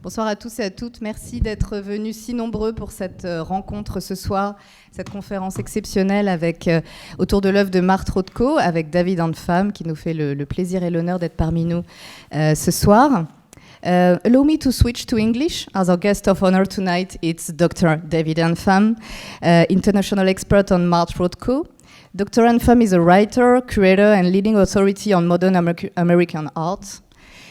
Bonsoir à tous et à toutes. Merci d'être venus si nombreux pour cette rencontre ce soir, cette conférence exceptionnelle autour de l'œuvre de Rothko avec David Anfam qui nous fait le plaisir et l'honneur d'être parmi nous ce soir. Allow me to switch to English. As our guest of honor tonight, it's Dr. David Anfam, international expert on Rothko. Dr. Anfam is a writer, curator, and leading authority on modern American art.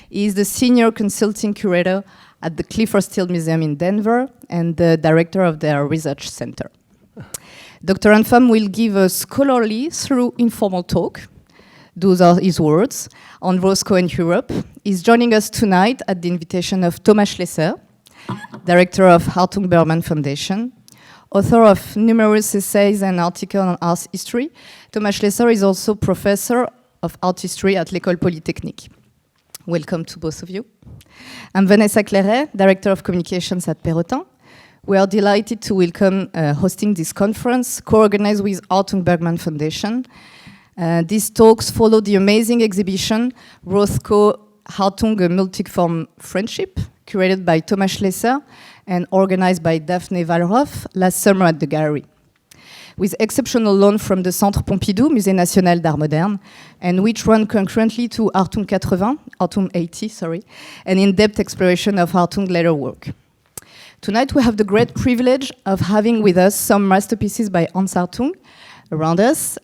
He is the senior consulting curator at the Clifford Steele Museum in Denver and the director of their research center. Dr. Anfam will give a scholarly through informal talk, those are his words, on Rothko and Europe. He's joining us tonight at the invitation of Thomas Schlesser, director of Hartung-Bergman Foundation, author of numerous essays and articles on art history. Thomas Schlesser is also professor of art history at l'École Polytechnique. Welcome to both of you. I'm Vanessa Clairet, Director of Communications at Perrotin. We are delighted to welcome hosting this conference, co-organized with Hartung-Bergman Foundation. These talks follow the amazing exhibition Rothko Hartung, a Multiform Friendship, curated by Thomas Schlesser and organized by Daphne Walroff last summer at the gallery. With exceptional loan from the Centre Pompidou, Musée National d'Art Moderne, and which run concurrently to Hartung 80, an in-depth exploration of Hartung's later work. Tonight we have the great privilege of having with us some masterpieces by Hans Hartung around us,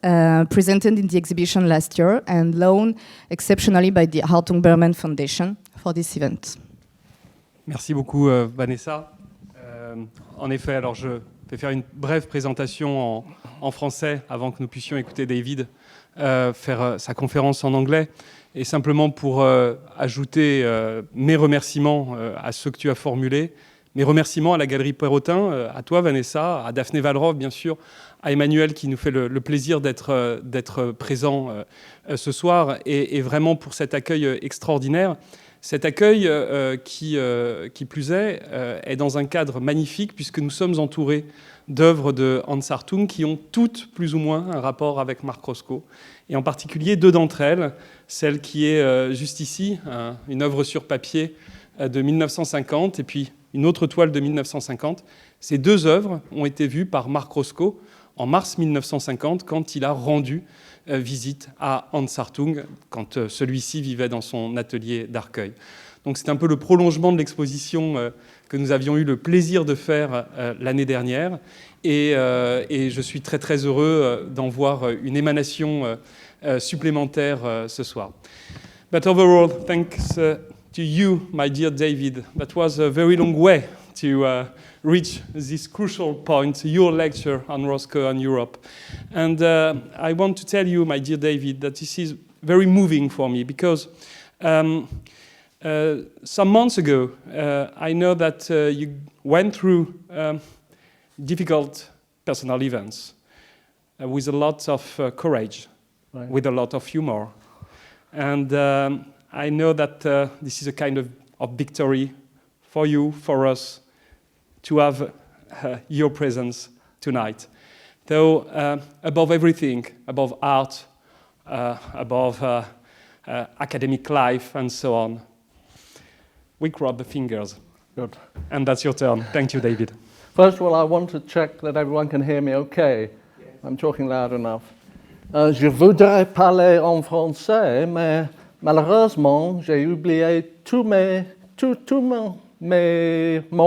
presented in the exhibition last year and loaned exceptionally by the Hartung-Bergman Foundation for this event. Merci beaucoup Vanessa. En effet, alors je vais faire une brève présentation en français avant que nous puissions écouter David faire sa conférence en anglais. Et simplement pour ajouter mes remerciements à ceux que tu as formulés, mes remerciements à la Galerie Perrotin, à toi Vanessa, à Daphne Walroff bien sûr, à Emmanuel qui nous fait le plaisir d'être présent ce soir et vraiment pour cet accueil extraordinaire. Cet accueil, qui plus est dans un cadre magnifique puisque nous sommes entourés d'œuvres de Hans Hartung qui ont toutes plus ou moins un rapport avec Rothko. Et en particulier deux d'entre elles, celle qui est juste ici, une œuvre sur papier de 1950 et puis une autre toile de 1950. Ces deux œuvres ont été vues par Rothko en mars 1950 quand il a rendu visite à Hans Hartung quand celui-ci vivait dans son atelier d'Arcueil. Donc c'est un peu le prolongement de l'exposition que nous avions eu le plaisir de faire l'année dernière et je suis très très heureux d'en voir une émanation supplémentaire ce soir. But overall, thanks to you, my dear David. That was a very long way to reach this crucial point, your lecture on Rothko and Europe. And I want to tell you, my dear David, that this is very moving for me because some months ago, I know that you went through difficult personal events with a lot of courage, right, with a lot of humor. And I know that this is a kind of victory for you, for us, to have your presence tonight. Though above everything, above art, above academic life and so on, we crop the fingers. Good. And that's your turn. Thank you, David. First of all, I want to check that everyone can hear me okay. Yes. I'm talking loud enough. Je voudrais parler en français, mais malheureusement, j'ai oublié tout mon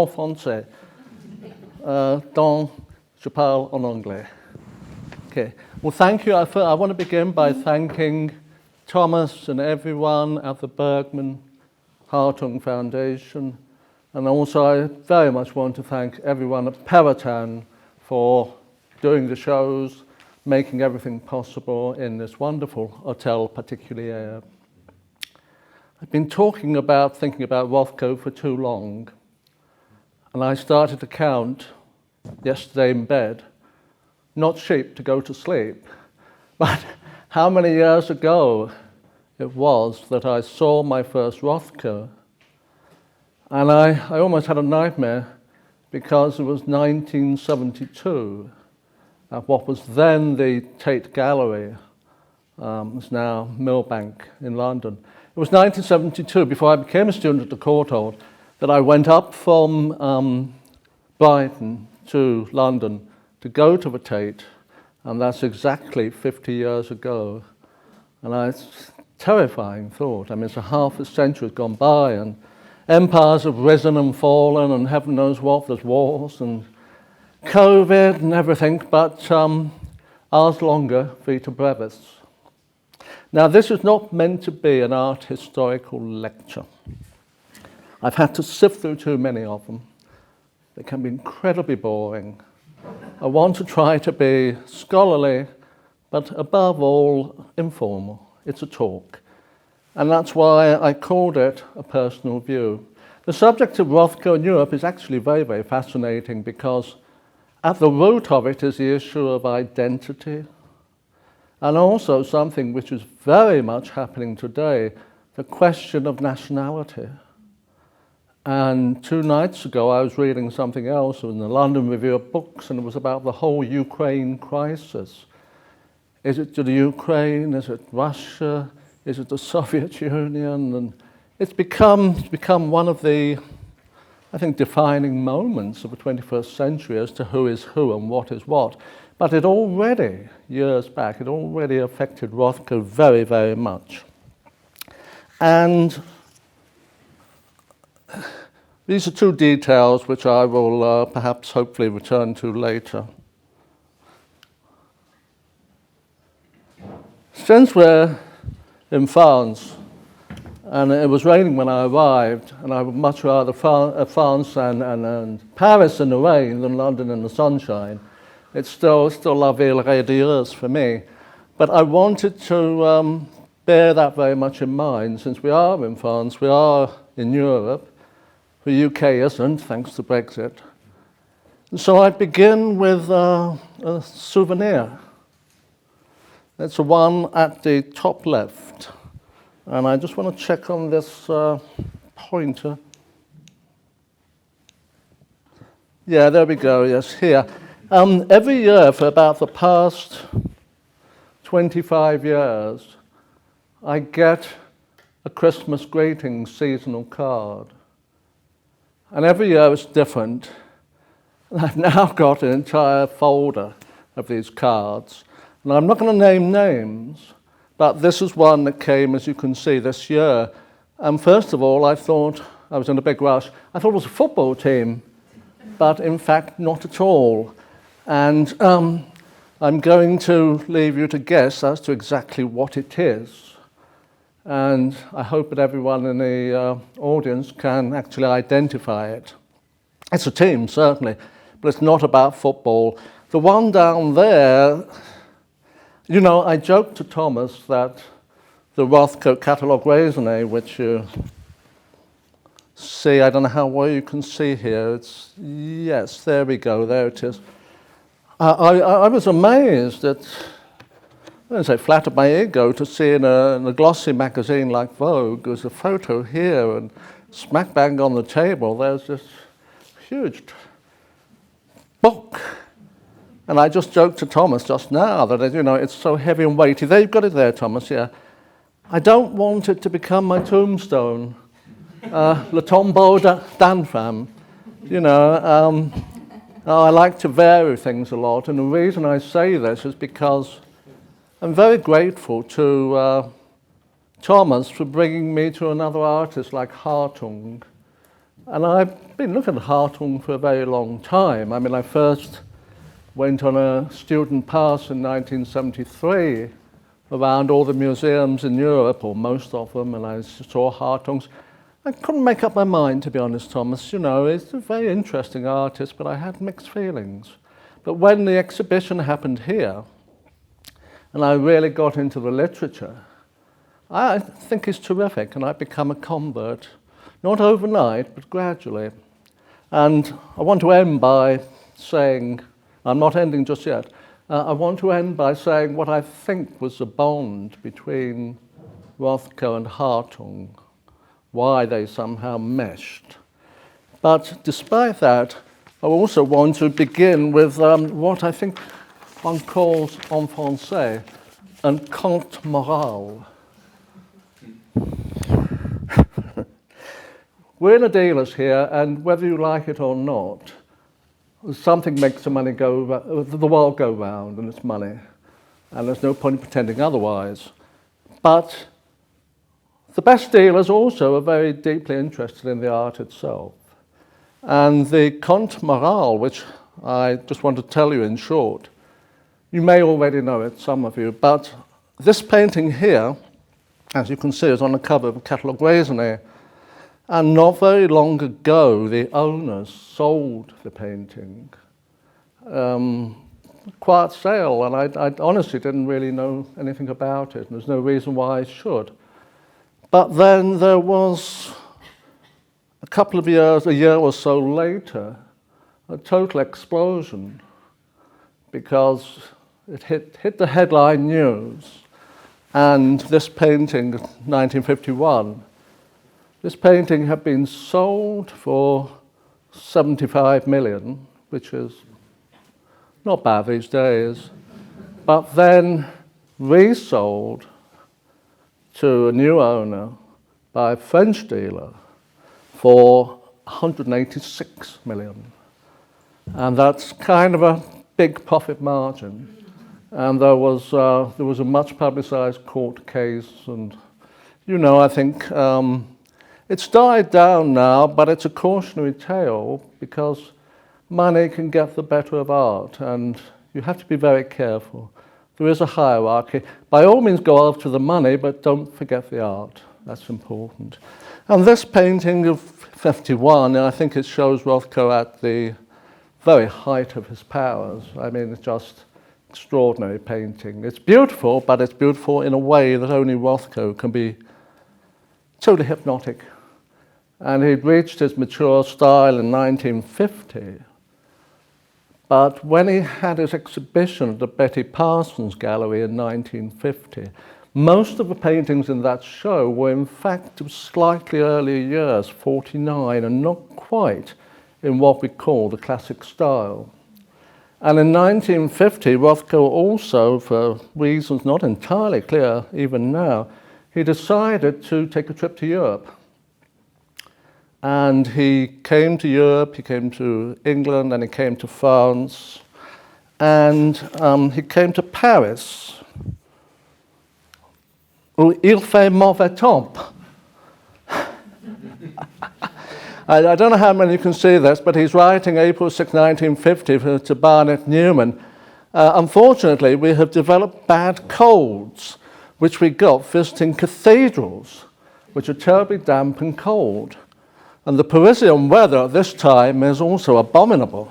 français. Donc, je parle en anglais. Okay. Well, thank you. I want to begin by thanking Thomas and everyone at the Bergman Hartung Foundation. And also, I very much want to thank everyone at Perrotin for doing the shows, making everything possible in this wonderful Hotel Particulier. I've been thinking about Rothko for too long. And I started to count yesterday in bed, not sheep to go to sleep, but how many years ago it was that I saw my first Rothko. And I almost had a nightmare because it was 1972 at what was then the Tate Gallery, it's now Millbank in London. It was 1972, before I became a student at the Courtauld, that I went up from Brighton to London to go to the Tate, and that's exactly 50 years ago. And it's a terrifying thought. I mean, it's a half a century has gone by, and empires have risen and fallen, and heaven knows what, there's wars and COVID and everything, but ours longer, vita brevis. Now, this is not meant to be an art historical lecture. I've had to sift through too many of them. They can be incredibly boring. I want to try to be scholarly, but above all, informal. It's a talk. And that's why I called it a personal view. The subject of Rothko in Europe is actually very, very fascinating because at the root of it is the issue of identity, and also something which is very much happening today, the question of nationality. And 2 nights ago I was reading something else in the London Review of Books, and it was about the whole Ukraine crisis. Is it the Ukraine? Is it Russia? Is it the Soviet Union? And it's become one of the, I think, defining moments of the 21st century as to who is who and what is what. But it already, years back, it already affected Rothko very, very much. And these are 2 details which I will perhaps hopefully return to later. Since we're in France, and it was raining when I arrived, and I would much rather France and Paris in the rain than London in the sunshine, it's still la ville radieuse for me. But I wanted to bear that very much in mind, since we are in France, we are in Europe. The UK isn't, thanks to Brexit. And so I begin with a souvenir. It's the one at the top left. And I just want to check on this pointer. Yeah, there we go, yes, here. Every year for about the past 25 years, I get a Christmas greetings seasonal card. And every year it's different. And I've now got an entire folder of these cards. And I'm not going to name names, but this is one that came, as you can see, this year. And first of all, I thought, I was in a big rush, I thought it was a football team, but in fact, not at all. And I'm going to leave you to guess as to exactly what it is. And I hope that everyone in the audience can actually identify it. It's a team, certainly, but it's not about football. The one down there, you know, I joked to Thomas that the Rothko catalogue raisonné, which you see, I don't know how well you can see here. It's, yes, there we go, there it is. I was amazed at, I don't say flattered my ego to see in a glossy magazine like Vogue, there's a photo here, and smack bang on the table, there's this huge book. And I just joked to Thomas just now that, you know, it's so heavy and weighty. There, you've got it there, Thomas, yeah. I don't want it to become my tombstone. Le tombeau d'Anfam. You know, I like to vary things a lot, and the reason I say this is because I'm very grateful to Thomas for bringing me to another artist like Hartung. And I've been looking at Hartung for a very long time. I mean, I first went on a student pass in 1973 around all the museums in Europe, or most of them, and I saw Hartung's. I couldn't make up my mind, to be honest, Thomas. You know, he's a very interesting artist, but I had mixed feelings. But when the exhibition happened here, and I really got into the literature, I think he's terrific, and I've become a convert. Not overnight, but gradually. And I want to end by saying, I'm not ending just yet, I want to end by saying what I think was the bond between Rothko and Hartung, why they somehow meshed. But despite that, I also want to begin with what I think one calls en français un conte moral. we're in a dealer's here, and whether you like it or not, something makes the world go round, and it's money. And there's no point in pretending otherwise. But the best dealers also are very deeply interested in the art itself. And the Conte Morale, which I just want to tell you in short, you may already know it, some of you, but this painting here, as you can see, is on the cover of a catalogue raisonné. And not very long ago, the owners sold the painting. Quiet sale, and I honestly didn't really know anything about it, and there's no reason why I should. But then there was, a year or so later, a total explosion, because it hit the headline news, and this painting, 1951, this painting had been sold for 75 million, which is not bad these days, but then resold to a new owner by a French dealer for 186 million. And that's kind of a big profit margin. And there was a much publicized court case, and I think it's died down now, but it's a cautionary tale because money can get the better of art, and you have to be very careful. There is a hierarchy. By all means go after the money, but don't forget the art. That's important. And this painting of 51, I think it shows Rothko at the very height of his powers. I mean, it's just extraordinary painting. It's beautiful, but it's beautiful in a way that only Rothko can be totally hypnotic. And he'd reached his mature style in 1950. But when he had his exhibition at the Betty Parsons Gallery in 1950, most of the paintings in that show were in fact of slightly earlier years, 49, and not quite in what we call the classic style. And in 1950, Rothko also, for reasons not entirely clear even now, he decided to take a trip to Europe. And he came to Europe, he came to England, and he came to France, and he came to Paris. Il fait mauvais temps. I don't know how many can see this, but he's writing April 6, 1950 to Barnett Newman. Unfortunately, we have developed bad colds, which we got visiting cathedrals, which are terribly damp and cold. And the Parisian weather at this time is also abominable.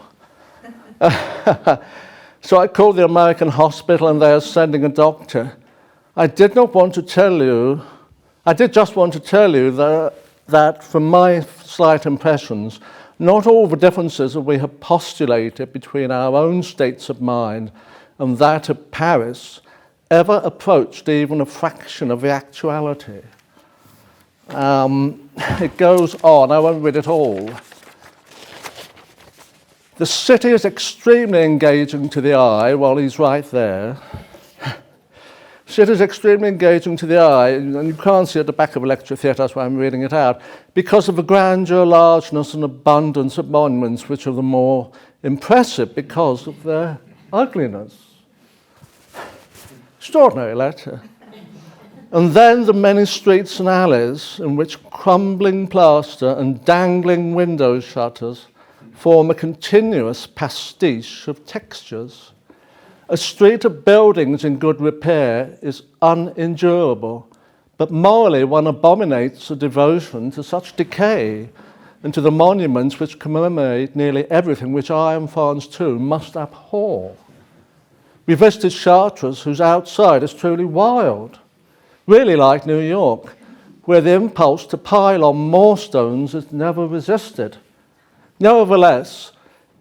So I called the American hospital, and they are sending a doctor. I did just want to tell you that from my slight impressions, not all the differences that we have postulated between our own states of mind and that of Paris ever approached even a fraction of the actuality. It goes on, I won't read it all. The city is extremely engaging to the eye, well, he's right there. City is extremely engaging to the eye, and you can't see at the back of a lecture theatre, that's why I'm reading it out, because of the grandeur, largeness, and abundance of monuments, which are the more impressive because of their ugliness. Extraordinary letter. And then the many streets and alleys in which crumbling plaster and dangling window shutters form a continuous pastiche of textures. A street of buildings in good repair is unendurable, but morally one abominates a devotion to such decay and to the monuments which commemorate nearly everything which I and France too must abhor. We visited Chartres, whose outside is truly wild, really like New York, where the impulse to pile on more stones is never resisted. Nevertheless,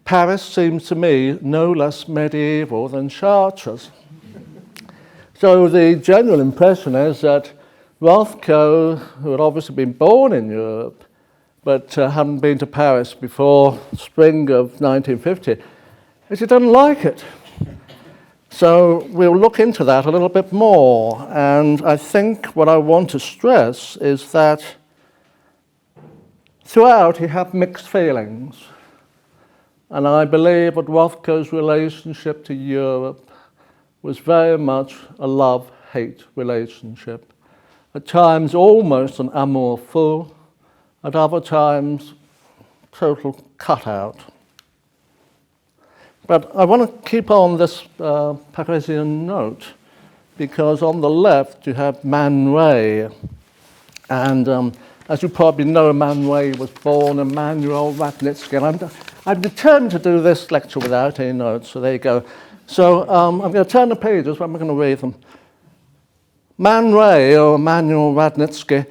Paris seems to me no less medieval than Chartres. So the general impression is that Rothko, who had obviously been born in Europe, but hadn't been to Paris before spring of 1950, is he doesn't like it. So we'll look into that a little bit more. And I think what I want to stress is that throughout he had mixed feelings. And I believe that Rothko's relationship to Europe was very much a love-hate relationship. At times almost an amour fou, at other times total cutout. But I want to keep on this Parisian note, because on the left you have Man Ray. And as you probably know, Man Ray was born Emmanuel Radnitsky. And I'm determined to do this lecture without any notes, so there you go. So I'm going to turn the pages, but I'm going to read them. Man Ray, or Emmanuel Radnitsky,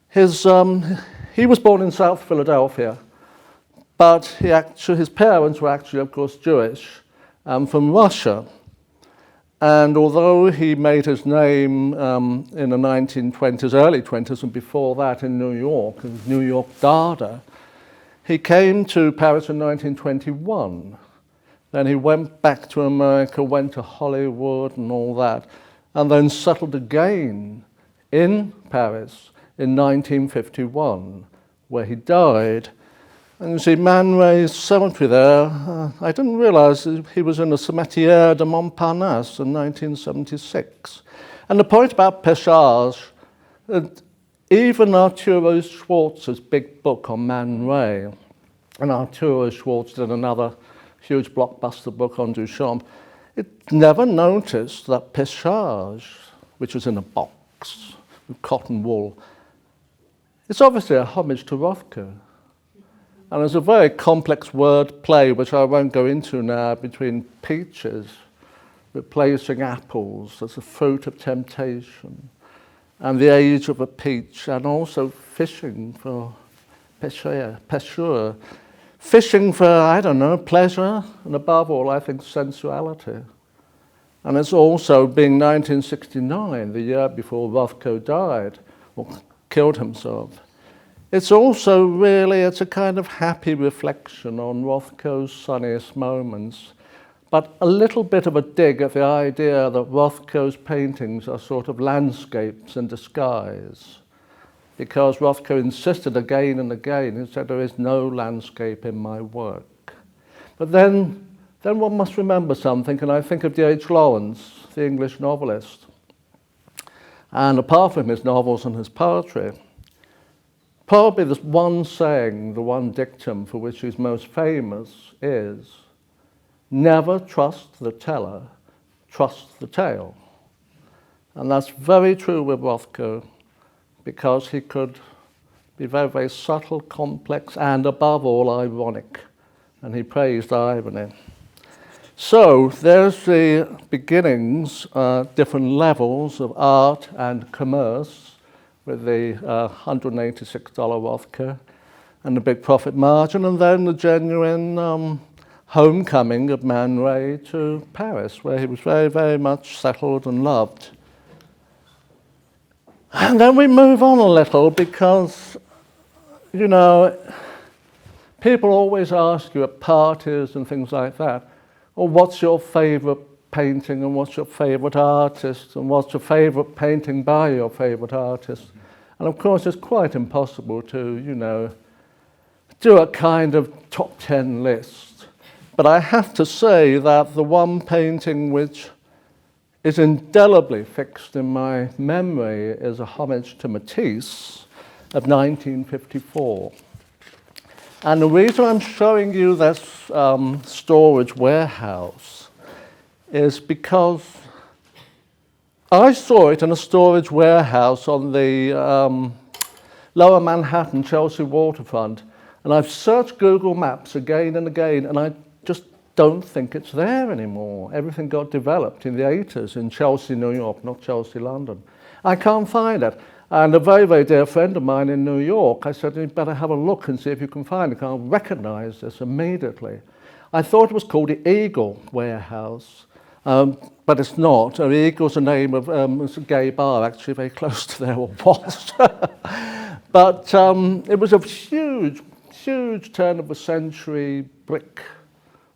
he was born in South Philadelphia, but his parents were actually, of course, Jewish and from Russia. And although he made his name in the 1920s, early 20s, and before that in New York, New York Dada, he came to Paris in 1921. Then he went back to America, went to Hollywood and all that, and then settled again in Paris in 1951, where he died. And you see Man Ray's cemetery there. I didn't realize he was in the Cimetière de Montparnasse in 1976. And the point about Pechage, even Arturo Schwartz's big book on Man Ray, and Arturo Schwartz did another huge blockbuster book on Duchamp, it never noticed that Pechage, which was in a box with cotton wool, it's obviously a homage to Rothko. And there's a very complex word play, which I won't go into now, between peaches, replacing apples as a fruit of temptation, and the age of a peach, and also fishing for pêcheur, fishing for, I don't know, pleasure, and above all, I think, sensuality. And it's also, being 1969, the year before Rothko died, or killed himself, it's also really, it's a kind of happy reflection on Rothko's sunniest moments, but a little bit of a dig at the idea that Rothko's paintings are sort of landscapes in disguise, because Rothko insisted again and again, he said, there is no landscape in my work. But then one must remember something, and I think of D.H. Lawrence, the English novelist. And apart from his novels and his poetry, probably the one saying, the one dictum for which he's most famous is, never trust the teller, trust the tale. And that's very true with Rothko, because he could be very, very subtle, complex, and above all, ironic. And he praised irony. So there's the beginnings, different levels of art and commerce, with the $186 Rothko and the big profit margin, and then the genuine homecoming of Man Ray to Paris, where he was very, very much settled and loved. And then we move on a little, because, you know, people always ask you at parties and things like that, well, what's your favorite painting, and what's your favorite artist, and what's your favorite painting by your favorite artist? And of course, it's quite impossible to, you know, do a kind of top 10 list. But I have to say that the one painting which is indelibly fixed in my memory is a homage to Matisse of 1954. And the reason I'm showing you this storage warehouse is because I saw it in a storage warehouse on the Lower Manhattan, Chelsea waterfront, and I've searched Google Maps again and again, and I just don't think it's there anymore. Everything got developed in the 80s in Chelsea, New York, not Chelsea, London. I can't find it. And a very, very dear friend of mine in New York, I said, you better have a look and see if you can find it. I recognize this immediately. I thought it was called the Eagle Warehouse. But it's not. Eagle's the name of it's a gay bar, actually, very close to there, or was. But it was a huge, huge turn of the century brick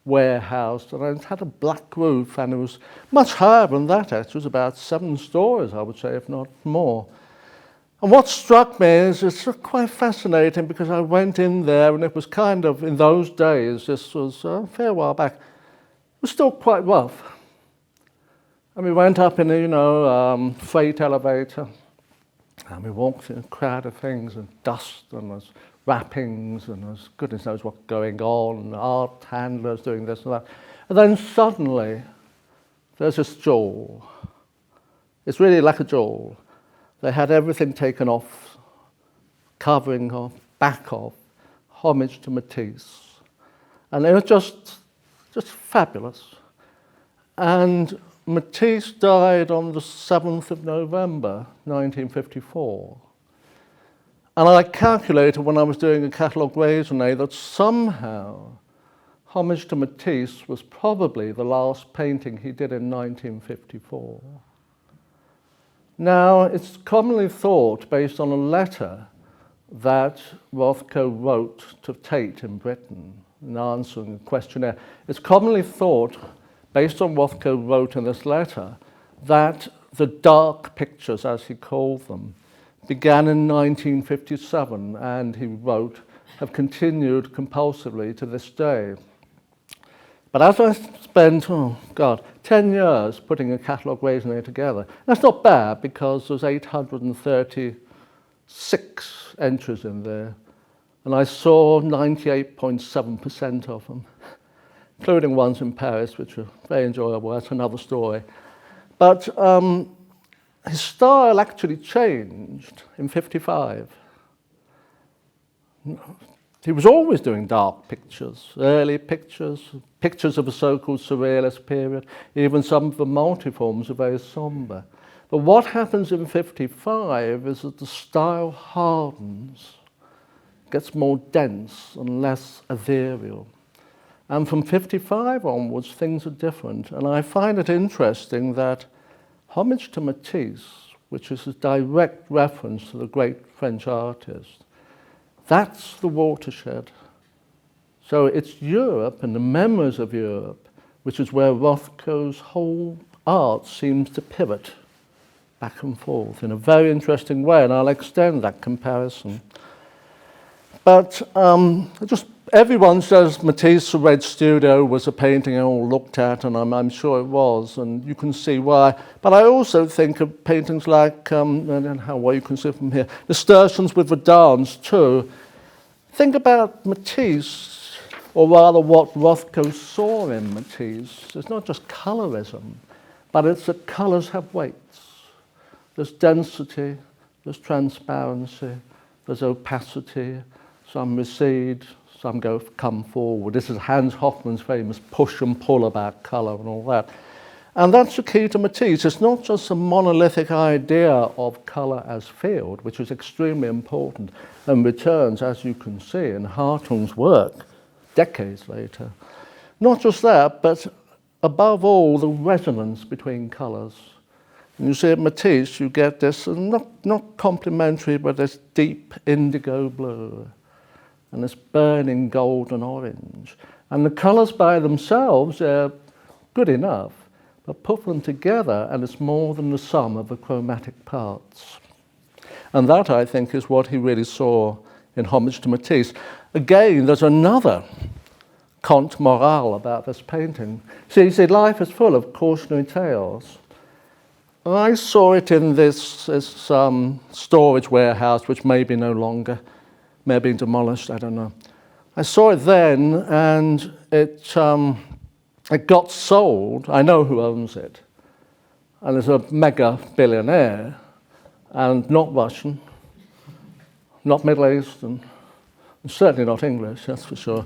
warehouse, and it had a black roof, and it was much higher than that, actually. It was about 7 stories, I would say, if not more. And what struck me is it's quite fascinating because I went in there and it was kind of, in those days, this was a fair while back, it was still quite rough. And we went up in a, freight elevator and we walked in a crowd of things and dust and there's wrappings and there's goodness knows what's going on, and art handlers doing this and that. And then suddenly there's this jewel. It's really like a jewel. They had everything taken off, covering off, back off, homage to Matisse. And it was just fabulous. And Matisse died on the 7th of November, 1954. And I calculated when I was doing a catalogue raisonné that somehow Homage to Matisse was probably the last painting he did in 1954. Now, it's commonly thought, based on a letter that Rothko wrote to Tate in Britain, in answering a questionnaire, it's commonly thought, based on what Rothko wrote in this letter, that the dark pictures, as he called them, began in 1957, and he wrote, have continued compulsively to this day. But as I spent, 10 years putting a catalogue raisonné together, that's not bad because there's 836 entries in there, and I saw 98.7% of them, including ones in Paris, which were very enjoyable. That's another story. But his style actually changed in 55. He was always doing dark pictures, early pictures, pictures of a so-called surrealist period. Even some of the multiforms are very somber. But what happens in 55 is that the style hardens, gets more dense and less ethereal. And from 55 onwards, things are different. And I find it interesting that Homage to Matisse, which is a direct reference to the great French artist, that's the watershed. So it's Europe and the memories of Europe, which is where Rothko's whole art seems to pivot back and forth in a very interesting way, and I'll extend that comparison. But everyone says Matisse, the Red Studio, was a painting I all looked at, and I'm sure it was, and you can see why. But I also think of paintings like, I don't know how well you can see from here, Nasturtiums with the Dance too. Think about Matisse, or rather what Rothko saw in Matisse. It's not just colorism, but it's that colours have weights. There's density, there's transparency, there's opacity, some recede, some come forward. This is Hans Hofmann's famous push and pull about colour and all that. And that's the key to Matisse. It's not just a monolithic idea of colour as field, which is extremely important and returns, as you can see, in Hartung's work decades later. Not just that, but above all, the resonance between colours. And you see at Matisse, you get this, not complementary, but this deep indigo blue and this burning golden orange. And the colours by themselves are good enough, but put them together and it's more than the sum of the chromatic parts. And that, I think, is what he really saw in Homage to Matisse. Again, there's another conte morale about this painting. See, he said life is full of cautionary tales. I saw it in this storage warehouse, which may be no longer, may have been demolished, I don't know. I saw it then, and it got sold. I know who owns it. And there's a mega billionaire, and not Russian, not Middle Eastern, and certainly not English, that's for sure.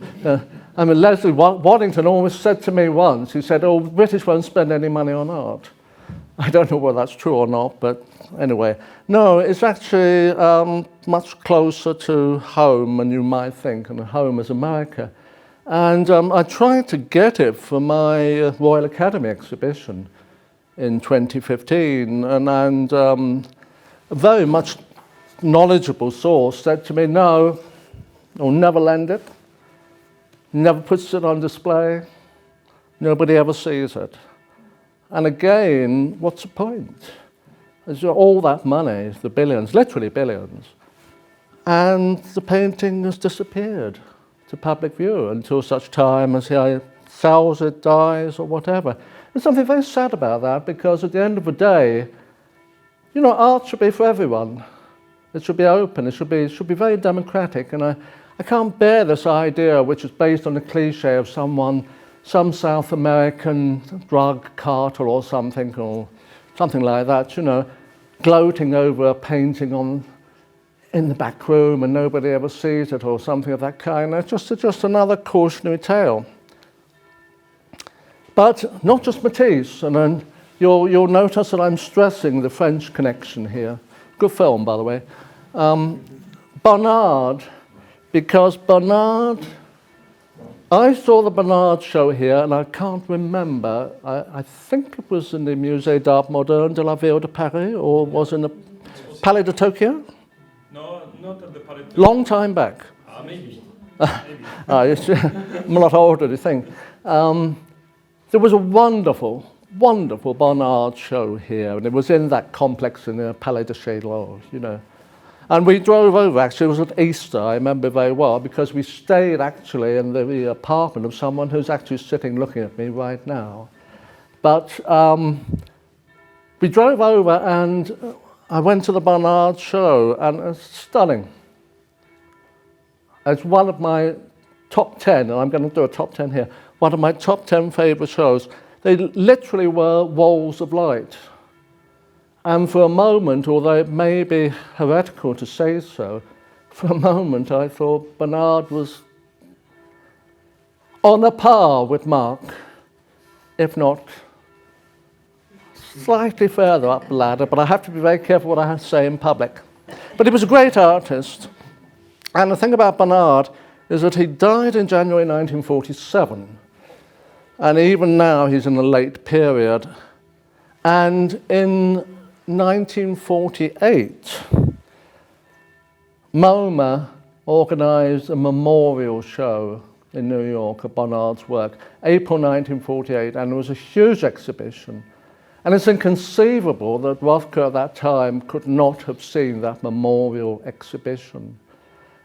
I mean, Leslie Waddington always said to me once, he said, oh, British won't spend any money on art. I don't know whether that's true or not, but anyway. No, it's actually much closer to home than you might think, and home is America. And I tried to get it for my Royal Academy exhibition in 2015, and a very much knowledgeable source said to me, no, I'll never lend it, never puts it on display, nobody ever sees it. And again, what's the point? There's all that money, the billions, literally billions, and the painting has disappeared to public view until such time as he sells it, dies, or whatever. There's something very sad about that, because at the end of the day, you know, art should be for everyone. It should be open, it should be very democratic, and I can't bear this idea, which is based on the cliche of some South American drug cartel or something like that, you know, gloating over a painting in the back room and nobody ever sees it, or something of that kind. It's just another cautionary tale. But not just Matisse, and then you'll notice that I'm stressing the French connection here. Good film, by the way. Bernard, because Bernard, I saw the Bernard show here, and I can't remember. I think it was in the Musée d'Art Moderne de la Ville de Paris, or was in the Palais de Tokyo? No, not at the Palais de Tokyo. Long time back. Maybe. I'm a lot older, you think. There was a wonderful Bernard show here, and it was in that complex in the Palais de Chaillot, you know. And we drove over, actually, it was at Easter, I remember very well, because we stayed actually in the apartment of someone who's actually sitting looking at me right now. But we drove over and I went to the Bernard show, and it's stunning. It's one of my top 10, and I'm going to do a top 10 here, one of my top 10 favourite shows. They literally were walls of light. And for a moment, although it may be heretical to say so, for a moment I thought Bernard was on a par with Mark, if not slightly further up the ladder, but I have to be very careful what I say in public. But he was a great artist. And the thing about Bernard is that he died in January 1947. And even now he's in the late period. And in 1948, MoMA organized a memorial show in New York of Bernard's work, April 1948, and it was a huge exhibition. And it's inconceivable that Rothko at that time could not have seen that memorial exhibition.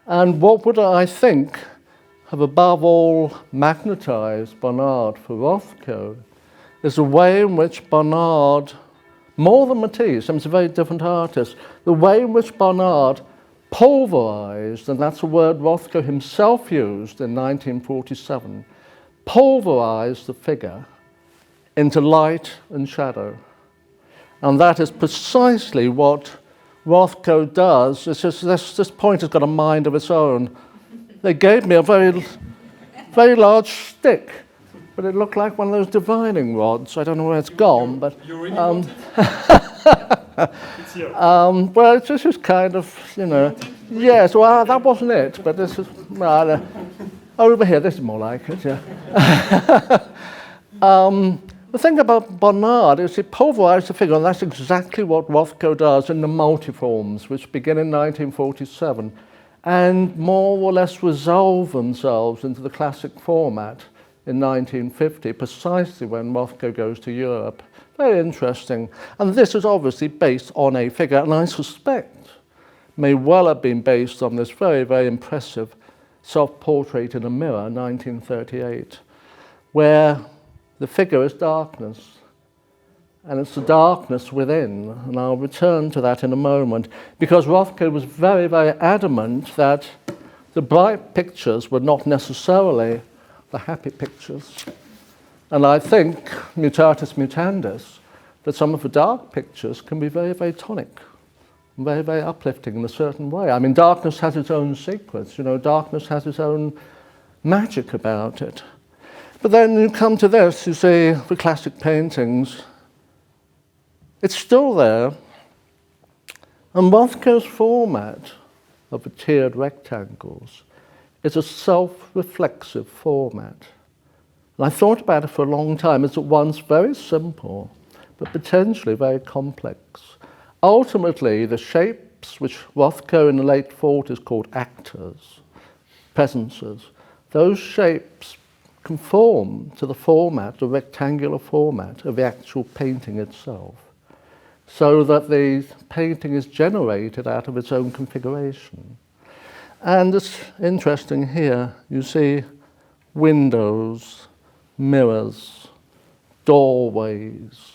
And what would I think have above all magnetized Bernard for Rothko is the way in which Bernard, more than Matisse, he's a very different artist, the way in which Bernard pulverized, and that's a word Rothko himself used in 1947, pulverized the figure into light and shadow. And that is precisely what Rothko does. It's just this point has got a mind of its own. They gave me a very, very large stick, but it looked like one of those divining rods. I don't know where it's gone, but It's here. well, it's just kind of, you know, yes, well, that wasn't it, but this is, well, over here, this is more like it, yeah. The thing about Bernard is he pulverized the figure, and that's exactly what Rothko does in the multiforms, which begin in 1947, and more or less resolve themselves into the classic format in 1950, precisely when Rothko goes to Europe. Very interesting. And this is obviously based on a figure, and I suspect may well have been based on this very, very impressive self-portrait in a mirror, 1938, where the figure is darkness, and it's the darkness within, and I'll return to that in a moment, because Rothko was very, very adamant that the bright pictures were not necessarily the happy pictures. And I think, mutatis mutandis, that some of the dark pictures can be very, very tonic, very, very uplifting in a certain way. I mean, darkness has its own secrets, you know, darkness has its own magic about it. But then you come to this, you see the classic paintings, it's still there, and Rothko's format of the tiered rectangles is a self-reflexive format. And I thought about it for a long time. It's at once very simple, but potentially very complex. Ultimately, the shapes which Rothko in the late 40s called actors, presences, those shapes conform to the format, the rectangular format of the actual painting itself. so that the painting is generated out of its own configuration. And it's interesting here, you see windows, mirrors, doorways.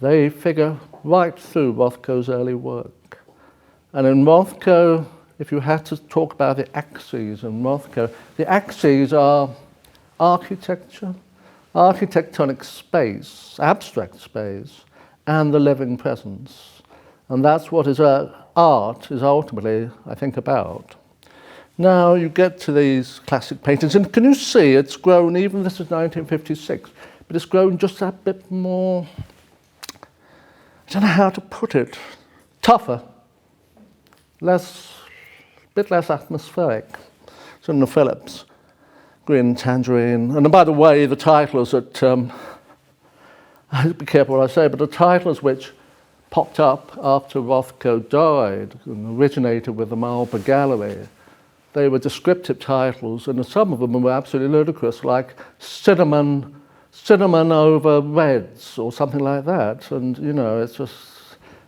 They figure right through Rothko's early work. And in Rothko, if you had to talk about the axes in Rothko, the axes are architecture, architectonic space, abstract space, and the living presence. And that's what his art is ultimately, I think, about. Now you get to these classic paintings, and can you see it's grown, even this is 1956, but it's grown just a bit more, I don't know how to put it, tougher, a bit less atmospheric than the Phillips, Green Tangerine. And by the way, the titles that, I have to be careful what I say, but the titles which popped up after Rothko died and originated with the Marlborough Gallery, they were descriptive titles, and some of them were absolutely ludicrous, like cinnamon over reds or something like that. And you know, it's just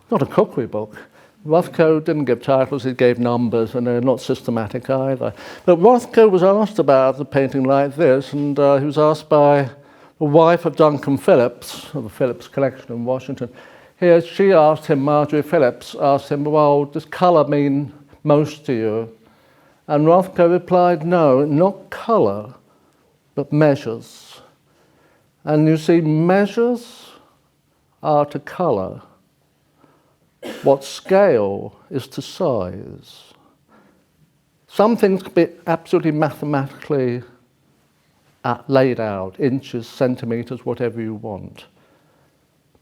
not a cookery book. Rothko didn't give titles, he gave numbers, and they're not systematic either. But Rothko was asked about a painting like this, and he was asked by the wife of Duncan Phillips, of the Phillips collection in Washington. Here she asked him, Marjorie Phillips asked him, well, does colour mean most to you? And Rothko replied, no, not colour, but measures. And you see, measures are to colour what scale is to size. Some things can be absolutely mathematically laid out, inches, centimetres, whatever you want.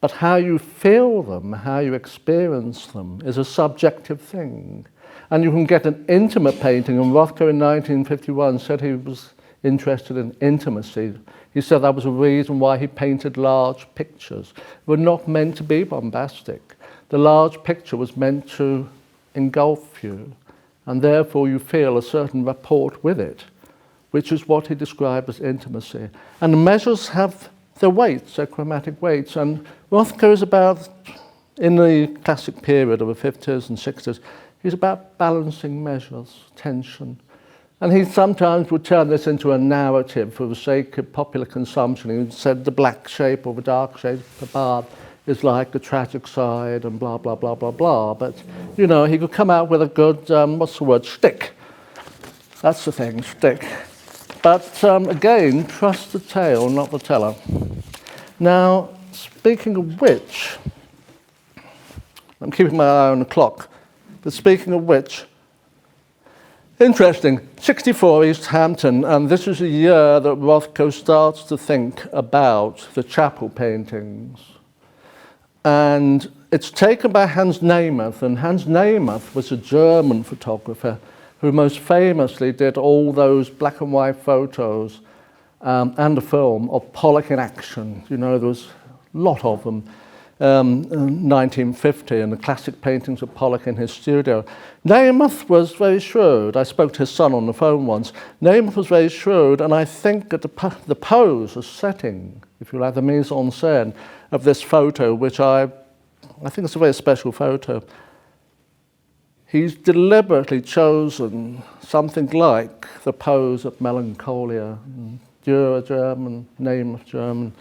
But how you feel them, how you experience them, is a subjective thing. And you can get an intimate painting, and Rothko in 1951 said he was interested in intimacy. He said that was a reason why he painted large pictures. They were not meant to be bombastic. The large picture was meant to engulf you, and therefore you feel a certain rapport with it, which is what he described as intimacy. And the measures have their weights, their chromatic weights, and Rothko is about, in the classic period of the 50s and 60s, he's about balancing measures, tension. And he sometimes would turn this into a narrative for the sake of popular consumption. He said the black shape or the dark shape of the bath is like the tragic side and blah, blah, blah, blah, blah. But, you know, he could come out with a good, what's the word, shtick. That's the thing, shtick. But again, trust the tale, not the teller. Now, speaking of which, I'm keeping my eye on the clock. But speaking of which, interesting, 64 East Hampton, and this is a year that Rothko starts to think about the chapel paintings. And it's taken by Hans Nemeth, and Hans Nemeth was a German photographer who most famously did all those black and white photos and a film of Pollock in action. You know, there was a lot of them. 1950, and the classic paintings of Pollock in his studio. Nemeth was very shrewd. I spoke to his son on the phone once. Nemeth was very shrewd, and I think that the pose, the setting, if you like, the mise en scène of this photo, which I think it's a very special photo, he's deliberately chosen something like the pose of Melancholia. Dürer German, Nemeth German.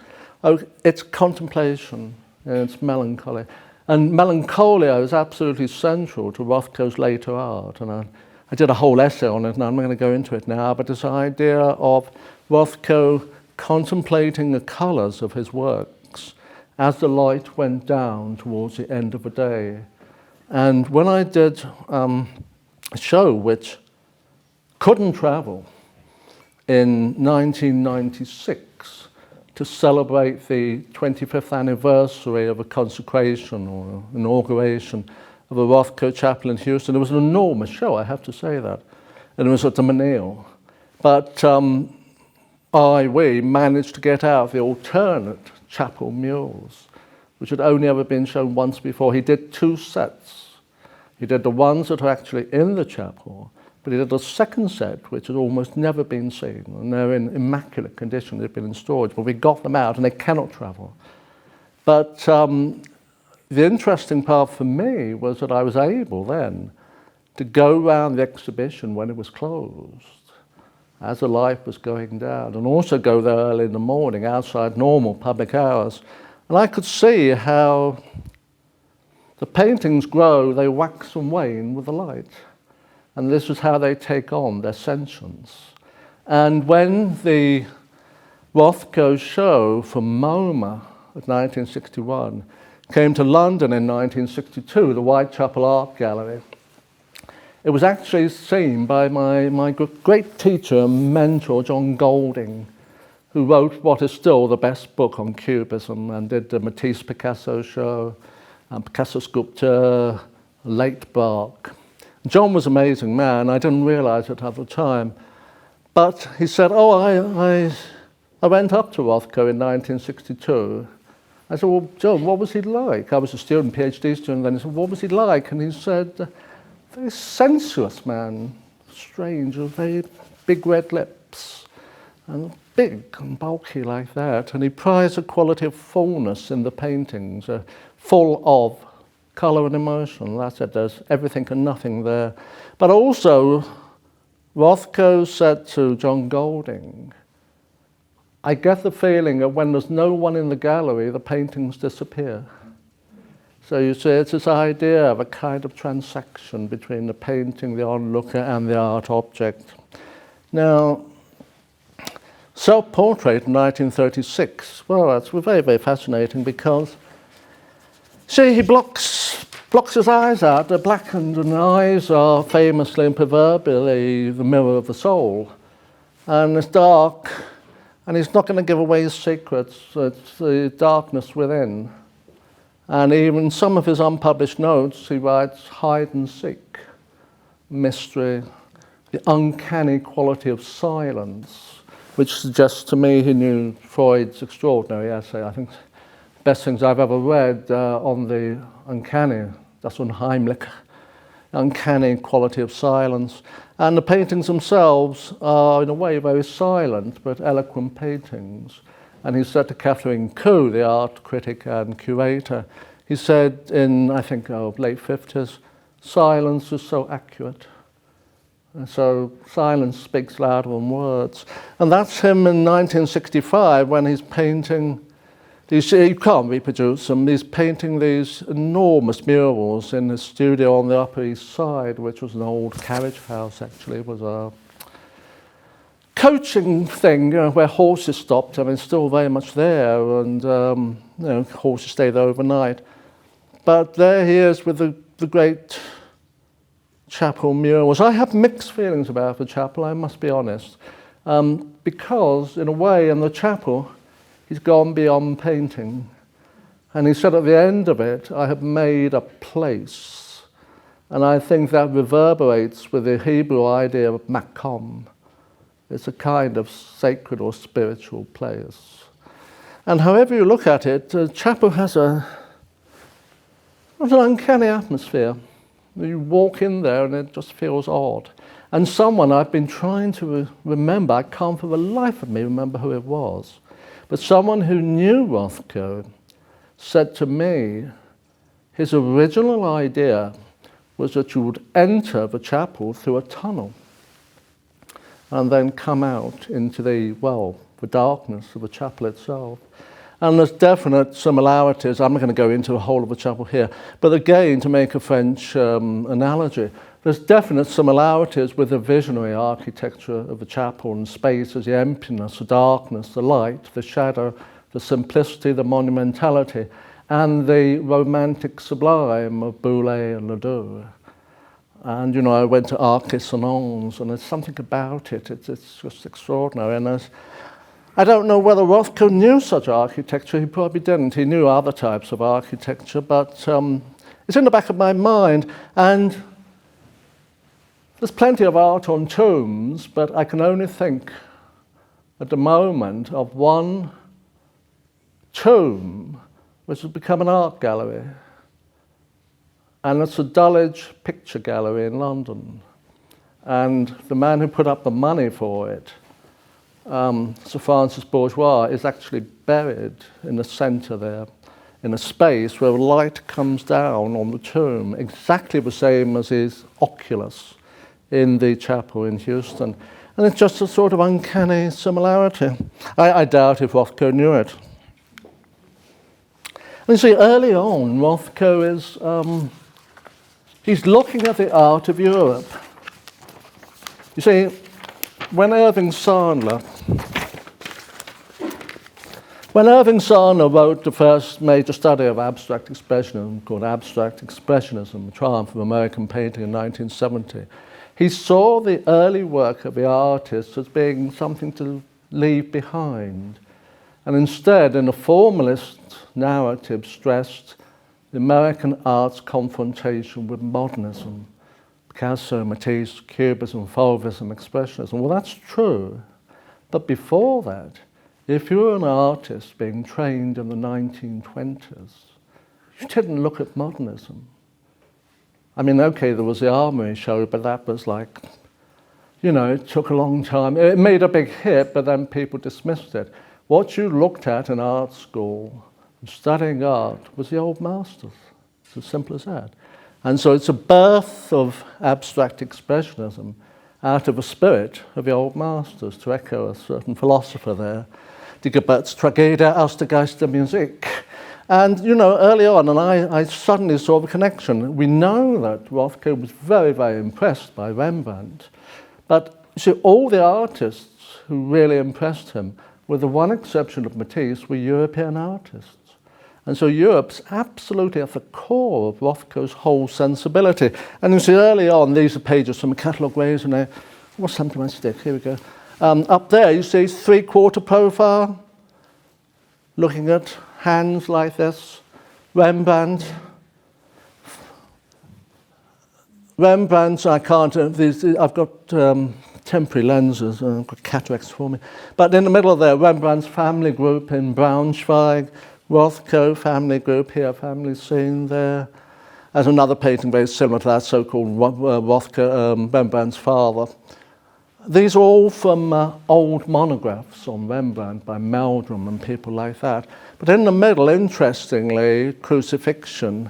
Oh, it's contemplation. It's melancholy. And Melancholia is absolutely central to Rothko's later art. And I did a whole essay on it, and I'm not going to go into it now, but this idea of Rothko contemplating the colours of his works as the light went down towards the end of the day. And when I did a show which couldn't travel in 1996, to celebrate the 25th anniversary of a consecration or inauguration of a Rothko Chapel in Houston. It was an enormous show, I have to say that. And it was at the Menil. But we managed to get out the alternate chapel murals, which had only ever been shown once before. He did two sets. He did the ones that are actually in the chapel, but he did a second set, which had almost never been seen, and they're in immaculate condition. They've been in storage, but we got them out, and they cannot travel. But the interesting part for me was that I was able then to go around the exhibition when it was closed, as the light was going down, and also go there early in the morning outside normal public hours. And I could see how the paintings grow, they wax and wane with the light. And this is how they take on their sentience. And when the Rothko show from MoMA of 1961 came to London in 1962, the Whitechapel Art Gallery, it was actually seen by my great teacher and mentor, John Golding, who wrote what is still the best book on Cubism and did the Matisse Picasso show, Picasso sculpture, late Bach. John was an amazing man. I didn't realize it at the time. But he said, I went up to Rothko in 1962. I said, well, John, what was he like? I was a student, PhD student then. He said, what was he like? And he said, very sensuous man, strange, with very big red lips, and big and bulky like that. And he prized the quality of fullness in the paintings, full of colour and emotion. That's it, there's everything and nothing there. But also, Rothko said to John Golding, I get the feeling that when there's no one in the gallery, the paintings disappear. So you see, it's this idea of a kind of transaction between the painting, the onlooker, and the art object. Now, self-portrait in 1936, well, that's very, very fascinating because, see, he blocks his eyes out. They're blackened, and the eyes are famously and proverbially the mirror of the soul. And it's dark, and he's not going to give away his secrets. It's the darkness within. And even some of his unpublished notes, he writes hide and seek, mystery, the uncanny quality of silence, which suggests to me he knew Freud's extraordinary essay. I think the best things I've ever read on the uncanny, das Unheimliche, uncanny quality of silence. And the paintings themselves are, in a way, very silent but eloquent paintings. And he said to Catherine Koo, the art critic and curator, he said in, I think, late 50s, silence is so accurate. And so silence speaks louder than words. And that's him in 1965 when he's painting these, you can't reproduce them, he's painting these enormous murals in his studio on the Upper East Side, which was an old carriage house, actually. It was a coaching thing, where horses stopped. I mean, still very much there, and horses stay there overnight. But there he is with the great chapel murals. I have mixed feelings about the chapel, I must be honest, because in a way, in the chapel, he's gone beyond painting. And he said at the end of it, I have made a place. And I think that reverberates with the Hebrew idea of makom. It's a kind of sacred or spiritual place. And however you look at it, the chapel has an uncanny atmosphere. You walk in there and it just feels odd. And someone I've been trying to remember, I can't for the life of me remember who it was, but someone who knew Rothko said to me, his original idea was that you would enter the chapel through a tunnel and then come out into the darkness of the chapel itself. And there's definite similarities. I'm not going to go into the whole of the chapel here, but again, to make a French analogy, there's definite similarities with the visionary architecture of the chapel and spaces, the emptiness, the darkness, the light, the shadow, the simplicity, the monumentality, and the romantic sublime of Boulez and Ledoux. And, I went to Arc et Senons, and there's something about it, it's just extraordinary. And I don't know whether Rothko knew such architecture, he probably didn't. He knew other types of architecture, but it's in the back of my mind. And there's plenty of art on tombs, but I can only think at the moment of one tomb which has become an art gallery. And it's a Dulwich Picture Gallery in London. And the man who put up the money for it, Sir Francis Bourgeois, is actually buried in the centre there. in a space where light comes down on the tomb, exactly the same as his oculus in the chapel in Houston. And it's just a sort of uncanny similarity. I doubt if Rothko knew it. And you see, early on, Rothko is, he's looking at the art of Europe. You see, when Irving Sandler wrote the first major study of abstract expressionism, called Abstract Expressionism, The Triumph of American Painting in 1970, he saw the early work of the artists as being something to leave behind, and instead, in a formalist narrative, stressed the American art's confrontation with modernism, Picasso, Matisse, Cubism, Fauvism, Expressionism. Well, that's true, but before that, if you were an artist being trained in the 1920s, you didn't look at modernism. I mean, okay, there was the Armory show, but that was like, you know, it took a long time. It made a big hit, but then people dismissed it. What you looked at in art school, studying art, was the old masters. It's as simple as that. And so it's a birth of abstract expressionism out of a spirit of the old masters, to echo a certain philosopher there, Die Geburtstragödie aus der Geist der Musik. And, you know, early on, and I suddenly saw the connection. We know that Rothko was very, very impressed by Rembrandt, but you see, all the artists who really impressed him, with the one exception of Matisse, were European artists. And so Europe's absolutely at the core of Rothko's whole sensibility. And you see, early on, these are pages from a catalogue raisonné. What's something I stick? Here we go. Up there, you see three-quarter profile, looking at hands like this. Rembrandt, I can't, I've got temporary lenses, I've got cataracts for me. But in the middle there, Rembrandt's family group in Braunschweig, Rothko family group here, family scene there. There's another painting very similar to that, so-called Rembrandt's father. These are all from old monographs on Rembrandt by Meldrum and people like that. But in the middle, interestingly, Crucifixion.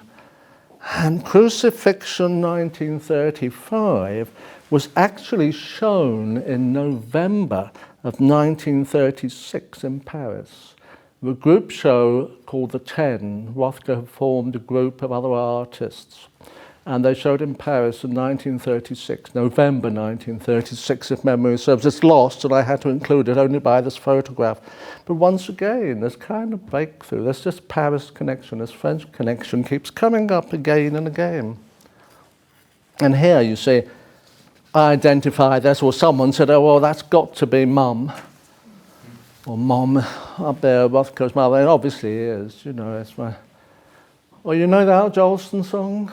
And Crucifixion 1935 was actually shown in November of 1936 in Paris. The group show called The Ten, Rothko formed a group of other artists. And they showed in Paris in 1936, November 1936, if memory serves. It's lost, and I had to include it only by this photograph. But once again, this kind of breakthrough, this Paris connection, this French connection keeps coming up again and again. And here you see, I identify this, or someone said, oh, well, that's got to be Mum. Or Mom up there, Rothko's mother. And obviously it is, you know, it's my... Well, you know the Al Jolson song?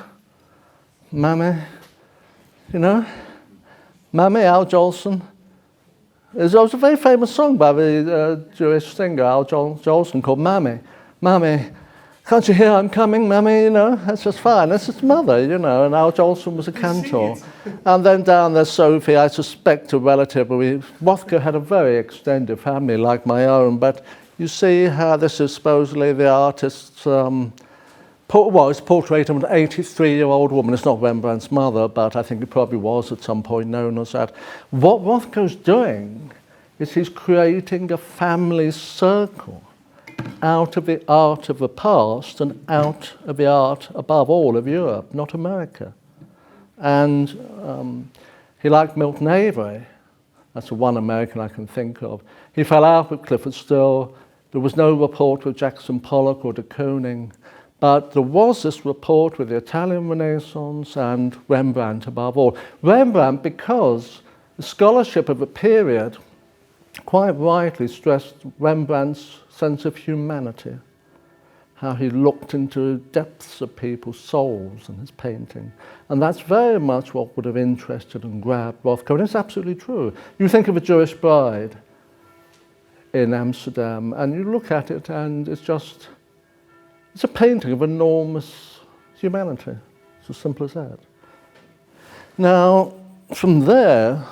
Mammy, you know? Mammy, Al Jolson. It was a very famous song by the Jewish singer Al Jolson called Mammy. Mammy, can't you hear I'm coming, Mammy? You know, that's just fine. That's his mother, you know, and Al Jolson was a cantor. And then down there's Sophie, I suspect a relative. Rothko had a very extended family like my own, but you see how this is supposedly the artist's it's a portrait of an 83-year-old woman. It's not Rembrandt's mother, but I think it probably was at some point known as that. What Rothko's doing is he's creating a family circle out of the art of the past and out of the art, above all, of Europe, not America. And he liked Milton Avery. That's the one American I can think of. He fell out with Clifford Still. There was no report with Jackson Pollock or de Kooning. But there was this report with the Italian Renaissance and Rembrandt above all. Rembrandt, because the scholarship of the period quite rightly stressed Rembrandt's sense of humanity, how he looked into depths of people's souls in his painting. And that's very much what would have interested and grabbed Rothko. And it's absolutely true. You think of A Jewish Bride in Amsterdam, and you look at it and it's a painting of enormous humanity. It's as simple as that. Now, from there,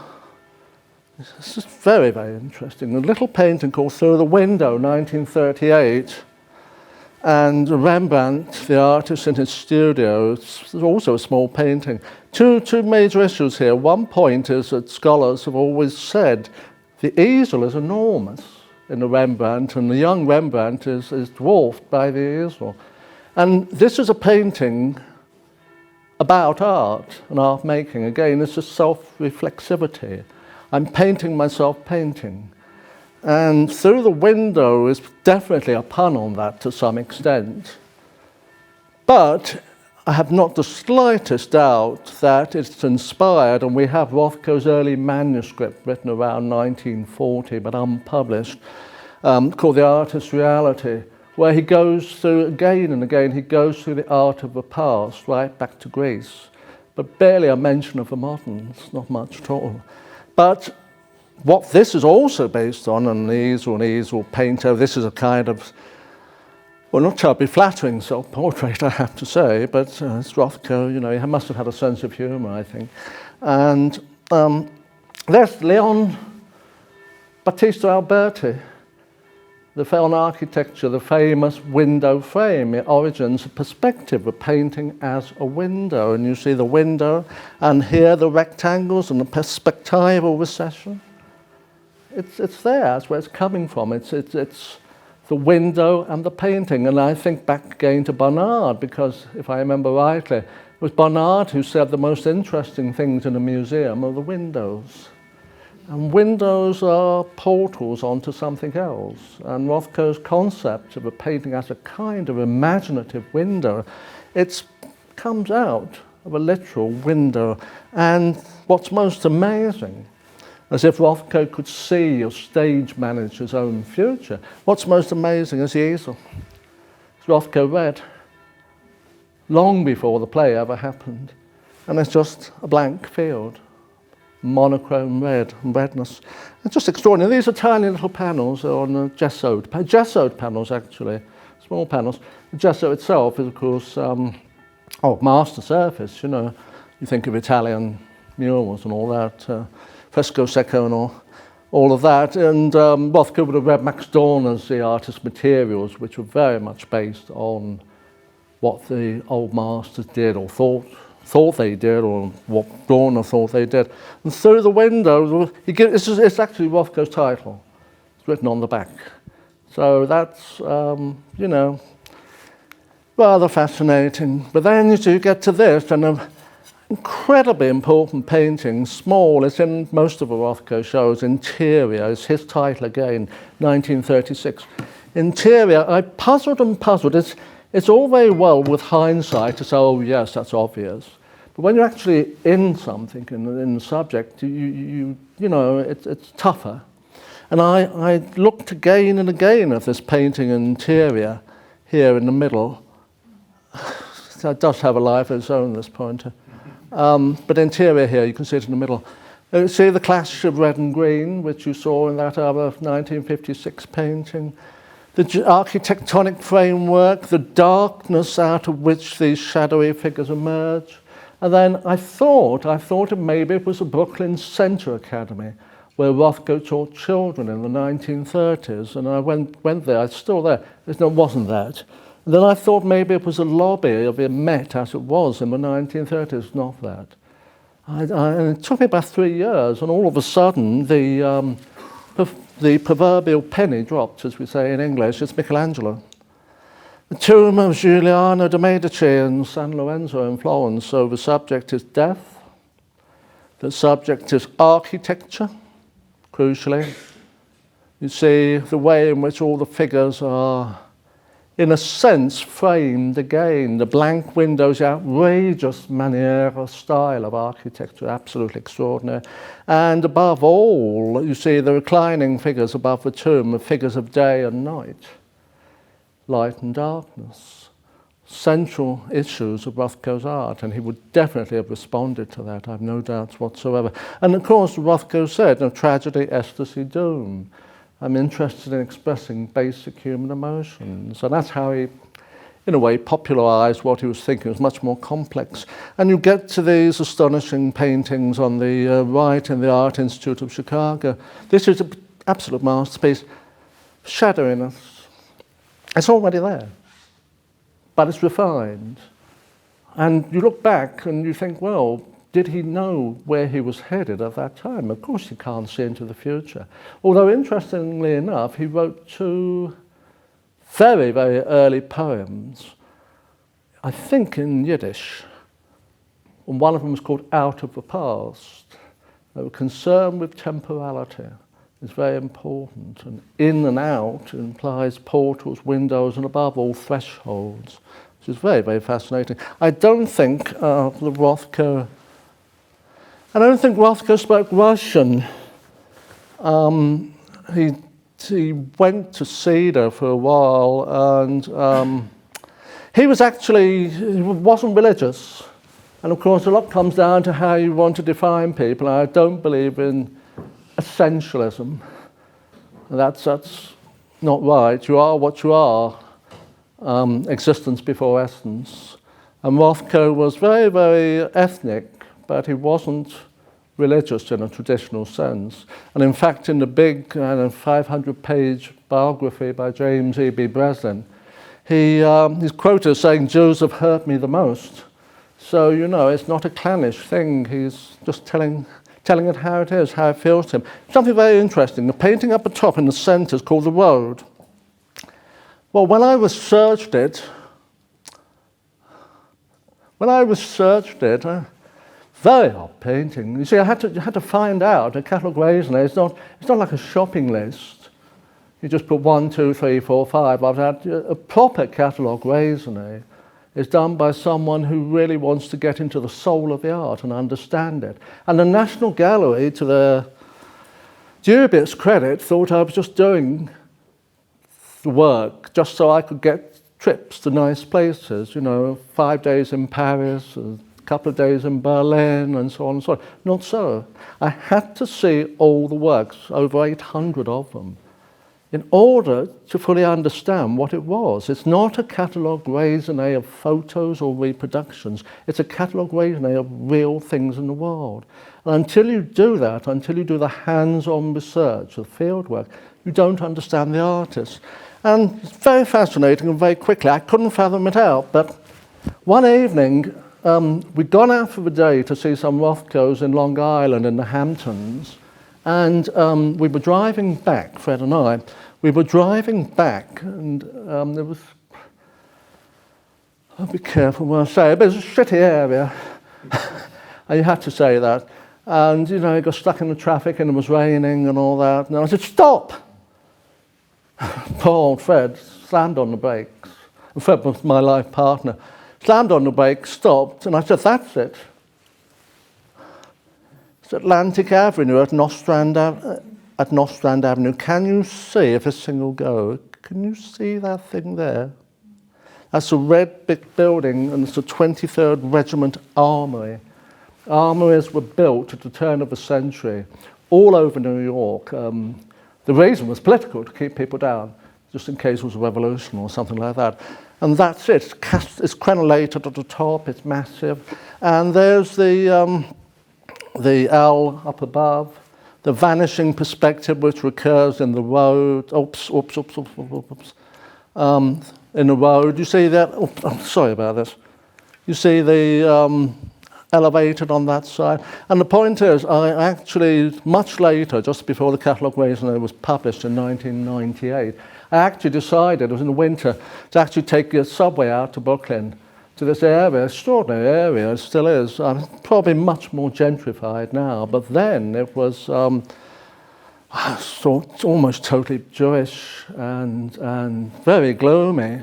it's just very, very interesting. A little painting called Through the Window, 1938. And Rembrandt, the artist in his studio, it's also a small painting. Two major issues here. One point is that scholars have always said the easel is enormous in the Rembrandt, and the young Rembrandt is dwarfed by the easel. And this is a painting about art and art making. Again, this is self-reflexivity. I'm painting myself painting. And through the window is definitely a pun on that to some extent. But I have not the slightest doubt that it's inspired, and we have Rothko's early manuscript written around 1940 but unpublished, called The Artist's Reality, where he goes through again and again, he goes through the art of the past right back to Greece, but barely a mention of the moderns, not much at all. But what this is also based on, an easel painter, this is a kind of, well, not terribly flattering self-portrait, I have to say, but it's Rothko, you know, he must have had a sense of humour, I think. And there's Leon Battista Alberti, the film architecture, the famous window frame. It origins a perspective of painting as a window, and you see the window, and here the rectangles and the perspectival recession. It's there, that's where it's coming from. It's the window and the painting. And I think back again to Bernard, because if I remember rightly, it was Bernard who said the most interesting things in a museum are the windows. And windows are portals onto something else. And Rothko's concept of a painting as a kind of imaginative window, it comes out of a literal window. And what's most amazing, as if Rothko could see a stage manager's own future, what's most amazing is the easel. As Rothko read, long before the play ever happened. And it's just a blank field. Monochrome red and redness. It's just extraordinary. These are tiny little panels on gessoed panels, actually, small panels. The gesso itself is, of course, master surface, you know. You think of Italian murals and all that, fresco secco and all of that. And Rothko would have read Max Dorner's The Artist's Materials, which were very much based on what the old masters did or thought they did, or what Dorner thought they did. And through the window, it's actually Rothko's title. It's written on the back. So that's, you know, rather fascinating. But then you get to this, and an incredibly important painting, small, it's in most of the Rothko shows, Interior, is his title again, 1936. Interior, I puzzled and puzzled. It's all very well with hindsight to say, oh yes, that's obvious. But when you're actually in something, in the subject, you know, it's tougher. And I looked again and again at this painting Interior here in the middle. It does have a life of its own, this pointer. But Interior here, you can see it in the middle. See the clash of red and green, which you saw in that other 1956 painting. The architectonic framework, the darkness out of which these shadowy figures emerge. And then I thought maybe it was the Brooklyn Center Academy, where Rothko taught children in the 1930s. And I went there, it's still there. It wasn't that. And then I thought maybe it was a lobby of the Met as it was in the 1930s, not that. And it took me about 3 years, and all of a sudden the proverbial penny dropped, as we say in English. It's Michelangelo. The tomb of Giuliano de' Medici in San Lorenzo in Florence. So the subject is death. The subject is architecture, crucially. You see the way in which all the figures are, in a sense, framed again. The blank windows, the outrageous Maniera style of architecture, absolutely extraordinary. And above all, you see the reclining figures above the tomb, the figures of day and night, light and darkness, central issues of Rothko's art, and he would definitely have responded to that, I have no doubts whatsoever. And of course, Rothko said, no tragedy, ecstasy, doom. I'm interested in expressing basic human emotions. And that's how he, in a way, popularized what he was thinking. It was much more complex. And you get to these astonishing paintings on the right in the Art Institute of Chicago. This is an absolute masterpiece. Shadowiness. It's already there. but it's refined. And you look back and you think, well, did he know where he was headed at that time? Of course, you can't see into the future. Although, interestingly enough, he wrote 2 very, very early poems, I think in Yiddish. And one of them was called Out of the Past. They were concerned with temporality. It's very important. And in and out implies portals, windows, and above all, thresholds, which is very, very fascinating. I don't think Rothko spoke Russian. He went to Cedar for a while, and he wasn't religious. And of course, a lot comes down to how you want to define people. I don't believe in essentialism. That's not right. You are what you are. Existence before essence. And Rothko was very, very ethnic, but he wasn't religious in a traditional sense. And in fact, in the big 500-page biography by James E.B. Breslin, he's quoted as saying, "Jews have hurt me the most." So, it's not a clannish thing. He's just telling it how it is, how it feels to him. Something very interesting. The painting up at the top in the centre is called The Road. Well, when I researched it, very odd painting. You see, I had to find out a catalogue raisonné. It's not like a shopping list. You just put 1, 2, 3, 4, 5. I've had a proper catalogue raisonné. Is done by someone who really wants to get into the soul of the art and understand it. And the National Gallery, to their dubious credit, thought I was just doing the work just so I could get trips to nice places, 5 days in Paris, a couple of days in Berlin, and so on and so on. Not so. I had to see all the works, over 800 of them, in order to fully understand what it was. It's not a catalogue raisonné of photos or reproductions. It's a catalogue raisonné of real things in the world. And until you do that, until you do the hands-on research, the field work, you don't understand the artist. And it's very fascinating and very quickly. I couldn't fathom it out, but one evening, we'd gone out for the day to see some Rothkos in Long Island in the Hamptons. And we were driving back, Fred and I, we were driving back, and there was, I'll be careful what I say, but it was a shitty area. And you had to say that. And, I got stuck in the traffic and it was raining and all that. And I said, "Stop!" Poor old Fred slammed on the brakes. And Fred was my life partner. Slammed on the brakes, stopped, and I said, "That's it. It's Atlantic Avenue at Nostrand Avenue. Can you see if a single go? Can you see that thing there? That's a red big building, and it's the 23rd Regiment Armory. Armories were built at the turn of the century all over New York. The reason was political, to keep people down, just in case it was a revolution or something like that. And that's it. It's crenellated at the top. It's massive. And there's the L up above, the vanishing perspective which recurs in the road. In the road, you see that. Sorry about this. You see the elevated on that side. And the point is, I actually, much later, just before the catalogue raisonné was published in 1998, I actually decided, it was in the winter, to actually take a subway out to Brooklyn, to this area, extraordinary area, it still is, probably much more gentrified now, but then it was almost totally Jewish and very gloomy.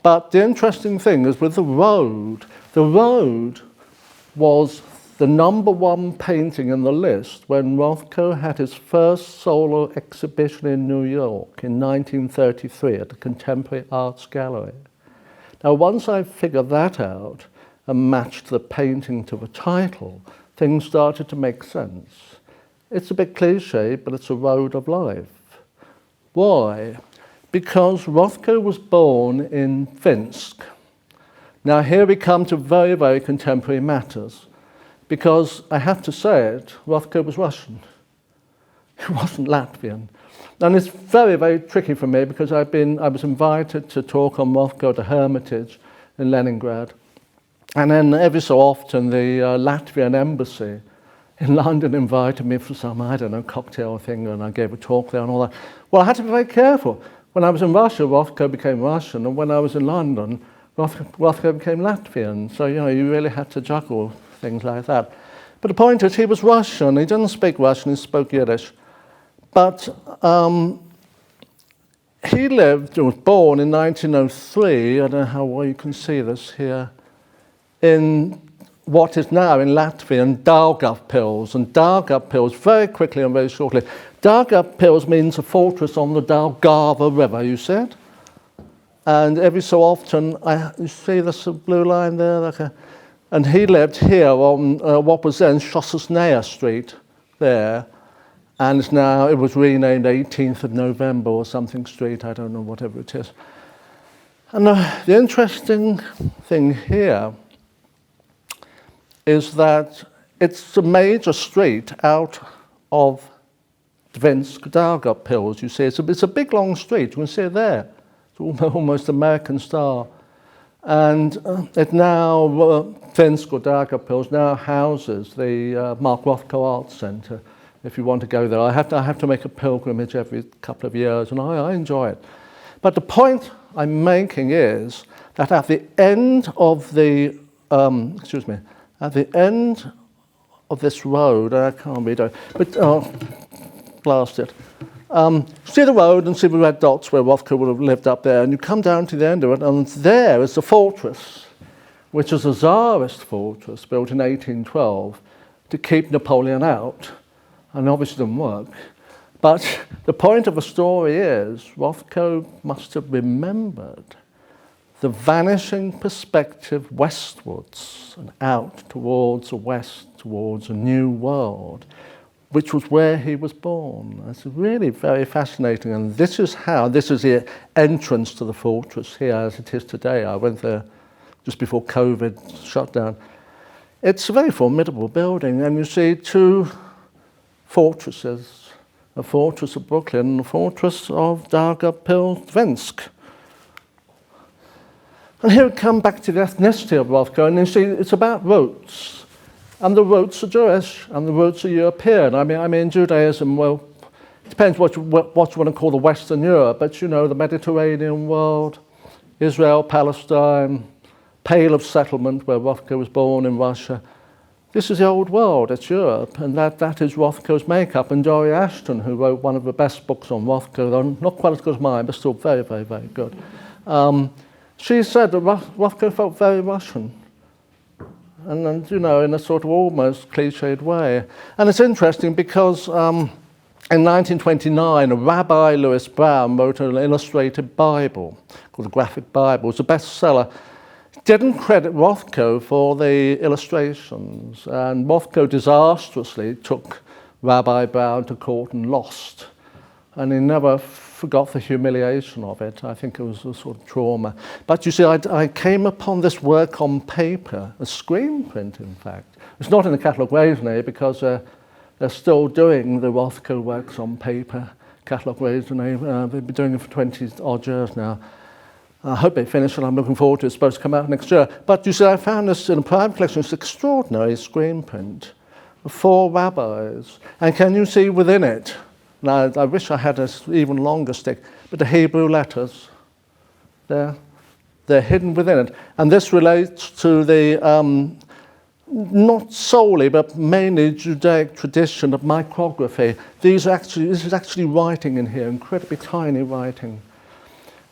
But the interesting thing is with the road was the #1 painting in the list when Rothko had his first solo exhibition in New York in 1933 at the Contemporary Arts Gallery. Now, once I figured that out and matched the painting to the title, things started to make sense. It's a bit cliche, but it's a road of life. Why? Because Rothko was born in Finsk. Now, here we come to very, very contemporary matters, because I have to say it, Rothko was Russian. He wasn't Latvian. And it's very, very tricky for me because I was invited to talk on Rothko at the Hermitage in Leningrad. And then every so often the Latvian embassy in London invited me for some, I don't know, cocktail thing, and I gave a talk there and all that. Well, I had to be very careful. When I was in Russia, Rothko became Russian, and when I was in London, Rothko became Latvian. So, you really had to juggle things like that. But the point is, he was Russian. He didn't speak Russian, he spoke Yiddish. But he was born in 1903, I don't know how well you can see this here, in what is now in Latvian Daugavpils. And Daugavpils, very quickly and very shortly, Daugavpils means a fortress on the Daugava River, you said? And every so often, you see this blue line there? And he lived here on what was then Schlesser Street there. And it was renamed 18th of November or something street, I don't know, whatever it is. And the interesting thing here is that it's a major street out of Dvinsk Daugavpils, you see. It's a big, long street. You can see it there. It's almost American style. And it now, Dvinsk or Daugavpils now houses the Mark Rothko Art Centre. If you want to go there, I have to make a pilgrimage every couple of years, and I enjoy it. But the point I'm making is that at the end of the, at the end of this road, I can't read it, but blast it. See the road and see the red dots where Rothko would have lived up there, and you come down to the end of it, and there is the fortress, which is a Tsarist fortress built in 1812 to keep Napoleon out. And obviously didn't work. But the point of the story is Rothko must have remembered the vanishing perspective westwards and out towards the west, towards a new world, which was where he was born. It's really very fascinating. And this is the entrance to the fortress here as it is today. I went there just before COVID shut down. It's a very formidable building, and you see two fortresses, a fortress of Brooklyn and a fortress of Daugavpils-Dvinsk. And here we come back to the ethnicity of Rothko, and you see it's about roots. And the roots are Jewish, and the roots are European. I mean Judaism, well, it depends what you want to call the Western Europe, but the Mediterranean world, Israel, Palestine, Pale of Settlement, where Rothko was born in Russia. This is the old world, it's Europe, and that is Rothko's makeup. And Dory Ashton, who wrote one of the best books on Rothko, though not quite as good as mine, but still very, very, very good, she said that Rothko felt very Russian, and in a sort of almost cliched way. And it's interesting because in 1929, Rabbi Lewis Brown wrote an illustrated Bible called the Graphic Bible. It was a bestseller. Didn't credit Rothko for the illustrations, and Rothko disastrously took Rabbi Brown to court and lost, and he never forgot the humiliation of it. I think it was a sort of trauma. But you see, I came upon this work on paper, a screen print in fact. It's not in the catalogue raisonné because they're still doing the Rothko works on paper, catalogue raisonné. They've been doing it for 20 odd years now. I hope they finish, and I'm looking forward to it. It's supposed to come out next year. But you see, I found this in a private collection. It's an extraordinary screen print of 4 rabbis. And can you see within it, now I wish I had an even longer stick, but the Hebrew letters, they're hidden within it. And this relates to the, not solely, but mainly Judaic tradition of micrography. This is actually writing in here, incredibly tiny writing.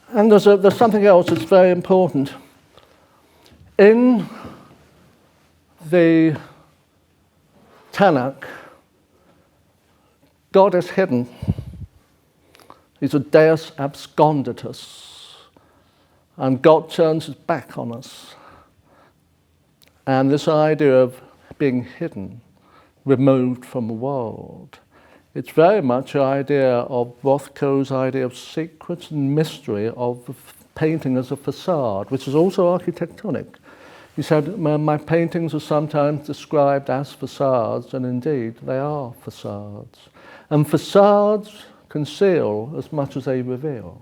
And there's something else that's very important. In the Tanakh, God is hidden. He's a deus absconditus. And God turns his back on us. And this idea of being hidden, removed from the world, it's very much an idea of Rothko's idea of secrets and mystery of painting as a facade, which is also architectonic. He said, my paintings are sometimes described as facades, and indeed they are facades. And facades conceal as much as they reveal.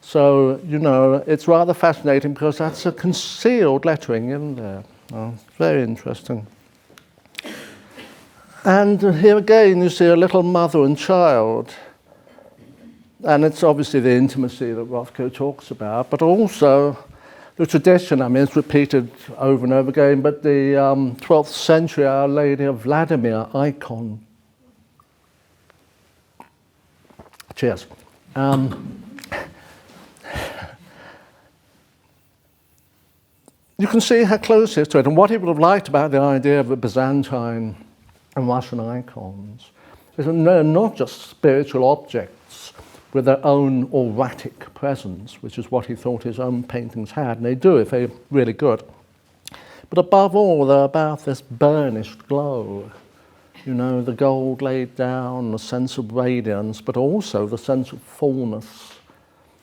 So, you know, it's rather fascinating because that's a concealed lettering in there. Oh, very interesting. And here again you see a little mother and child. And it's obviously the intimacy that Rothko talks about, but also the tradition, I mean, it's repeated over and over again, but the 12th century Our Lady of Vladimir icon. Cheers. You can see how close he is to it, and what he would have liked about the idea of the Byzantine and Russian icons is that they're not just spiritual objects with their own auratic presence, which is what he thought his own paintings had, and they do if they're really good. But above all, they're about this burnished glow. You know, the gold laid down, the sense of radiance, but also the sense of fullness.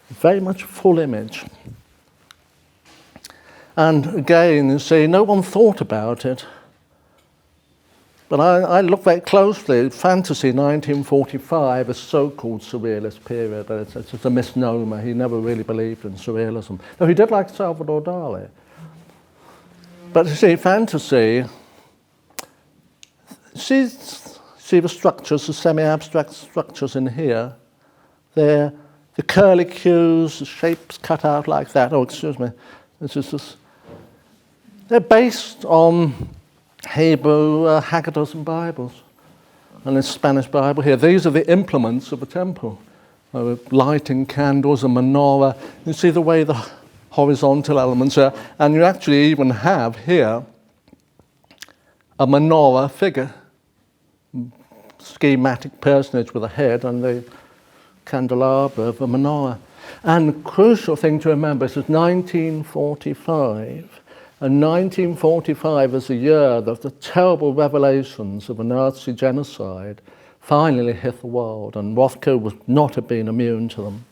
Very much full image. And again, you see, no one thought about it. But I look very closely. Fantasy 1945, a so-called surrealist period. It's a misnomer. He never really believed in surrealism. Though he did like Salvador Dali. But you see, fantasy, see the structures, the semi-abstract structures in here. They're the curlicues, the shapes cut out like that. Oh, excuse me. They're based on Hebrew Haggadahs and Bibles, and the Spanish Bible here. These are the implements of a temple. Lighting candles, a menorah. You see the way the horizontal elements are, and you actually even have here a menorah figure, schematic personage with a head and the candelabra of a menorah. And the crucial thing to remember is 1945. And 1945 is the year that the terrible revelations of a Nazi genocide finally hit the world, and Rothko was not have been immune to them.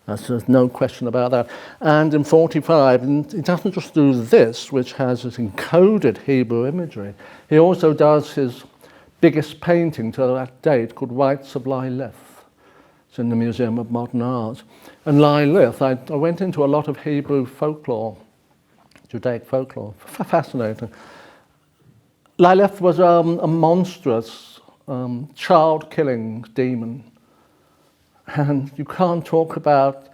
There's no question about that. And in 45, and he doesn't just do this, which has this encoded Hebrew imagery. He also does his biggest painting to that date called Rites of Lilith. It's in the Museum of Modern Art. And Lilith, I went into a lot of Hebrew folklore, Judaic folklore. Fascinating. Lilith was a monstrous, child-killing demon. And you can't talk about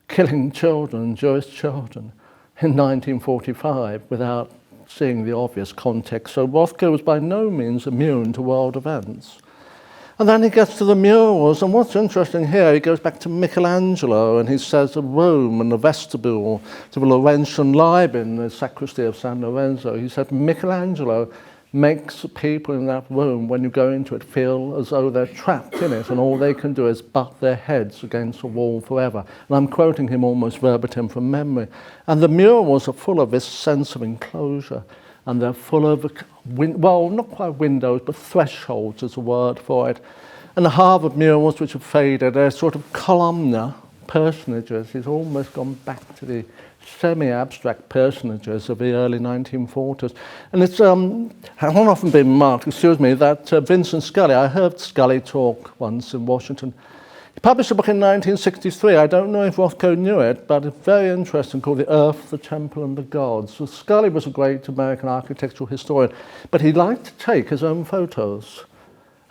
killing children, Jewish children, in 1945 without seeing the obvious context. So Rothko was by no means immune to world events. And then he gets to the murals, and what's interesting here, he goes back to Michelangelo, and he says the room and the vestibule to the Laurentian Library, the sacristy of San Lorenzo. He said Michelangelo makes the people in that room, when you go into it, feel as though they're trapped in it, and all they can do is butt their heads against the wall forever. And I'm quoting him almost verbatim from memory. And the murals are full of this sense of enclosure, and they're full of, well, not quite windows, but thresholds is a word for it. And the Harvard murals, which have faded, they're sort of columnar personages. He's almost gone back to the semi-abstract personages of the early 1940s. And it's hasn't often been marked, that Vincent Scully, I heard Scully talk once in Washington. He published a book in 1963. I don't know if Rothko knew it, but it's very interesting, called The Earth, the Temple and the Gods. So Scully was a great American architectural historian, but he liked to take his own photos.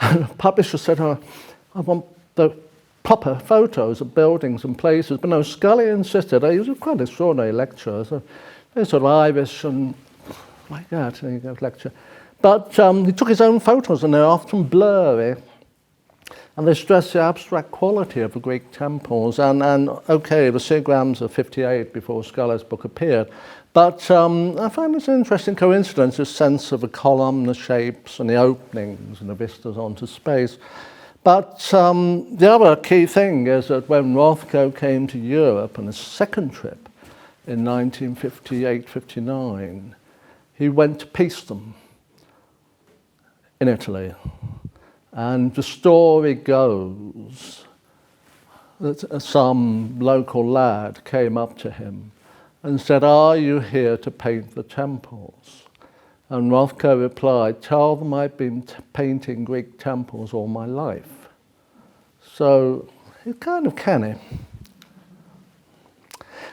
And the publisher said, I want the proper photos of buildings and places. But no, Scully insisted. He was a quite extraordinary lecturer, so very sort of Irish and like that, there you go, lecture. But he took his own photos, and they're often blurry. And they stress the abstract quality of the Greek temples. And okay, the Seagrams are 58 before Scully's book appeared. But I find this an interesting coincidence, this sense of the column, the shapes, and the openings, and the vistas onto space. But the other key thing is that when Rothko came to Europe on his second trip in 1958-59, he went to Paestum in Italy. And the story goes that some local lad came up to him and said, "Are you here to paint the temples?" And Rothko replied, "Tell them I've been painting Greek temples all my life." So he's kind of canny.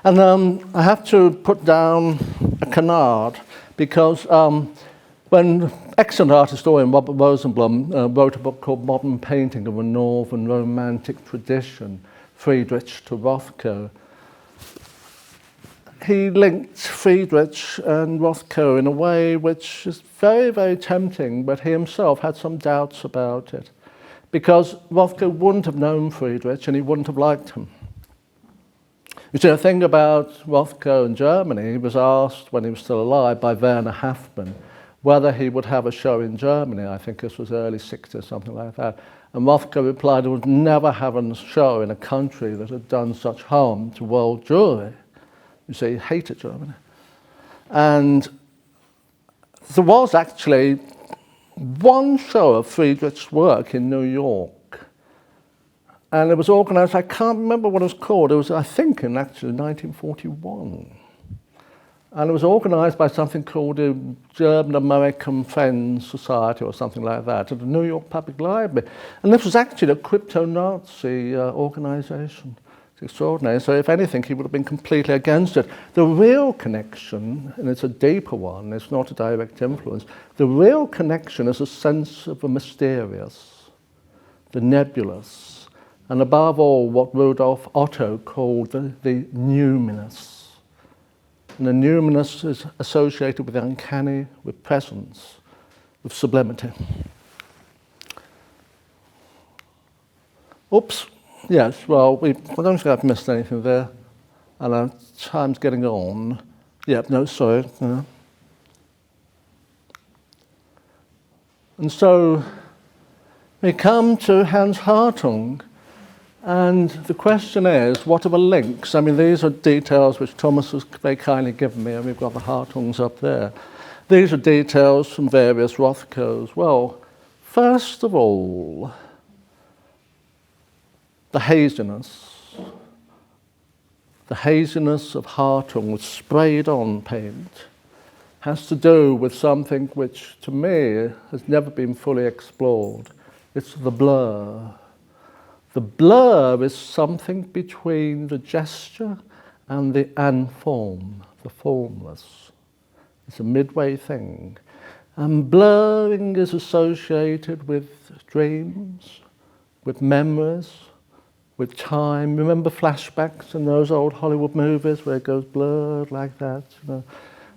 And I have to put down a canard because when excellent art historian Robert Rosenblum wrote a book called Modern Painting of a Northern Romantic Tradition, Friedrich to Rothko, he linked Friedrich and Rothko in a way which is very, very tempting, but he himself had some doubts about it, because Rothko wouldn't have known Friedrich and he wouldn't have liked him. You see, the thing about Rothko in Germany, he was asked when he was still alive by Werner Haffmann whether he would have a show in Germany. I think this was early 60s, something like that. And Rothko replied he would never have a show in a country that had done such harm to world Jewry. You see, he hated Germany. And there was actually one show of Friedrich's work in New York. And it was organized, I can't remember what it was called. It was, I think, in actually 1941. And it was organized by something called the German-American Friends Society or something like that at the New York Public Library. And this was actually a crypto-Nazi organization. It's extraordinary. So if anything, he would have been completely against it. The real connection, and it's a deeper one, it's not a direct influence, the real connection is a sense of the mysterious, the nebulous, and above all, what Rudolf Otto called the numinous. And the numinous is associated with the uncanny, with presence, with sublimity. Oops. Yes, well, I don't think I've missed anything there. And time's getting on. Yep, no, sorry. Yeah. And so we come to Hans Hartung. And the question is, what are the links? I mean, these are details which Thomas has very kindly given me, and we've got the Hartungs up there. These are details from various Rothkos. Well, first of all, the haziness of Hartung with sprayed-on paint has to do with something which, to me, has never been fully explored. It's the blur. The blur is something between the gesture and the Anfam, the formless. It's a midway thing. And blurring is associated with dreams, with memories, with time. Remember flashbacks in those old Hollywood movies where it goes blurred like that? You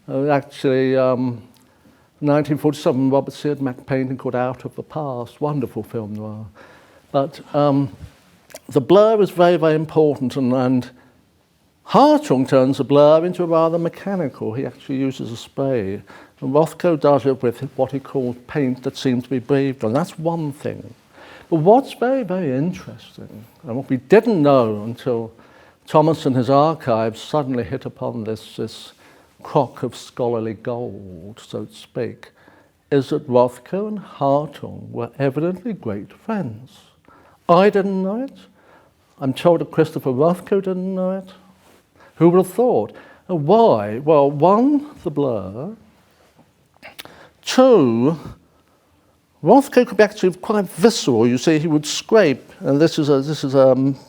know? Actually, 1947, Robert Siodmak painting called Out of the Past, wonderful film noir. But the blur is very, very important, and Hartung turns the blur into rather mechanical. He actually uses a spray. And Rothko does it with what he calls paint that seems to be breathed on. That's one thing. But what's very, very interesting, and what we didn't know until Thomas and his archives suddenly hit upon this crock of scholarly gold, so to speak, is that Rothko and Hartung were evidently great friends. I didn't know it. I'm told that Christopher Rothko didn't know it. Who would have thought? And why? Well, one, the blur. Two, Rothko could be actually quite visceral. You see, he would scrape, and this is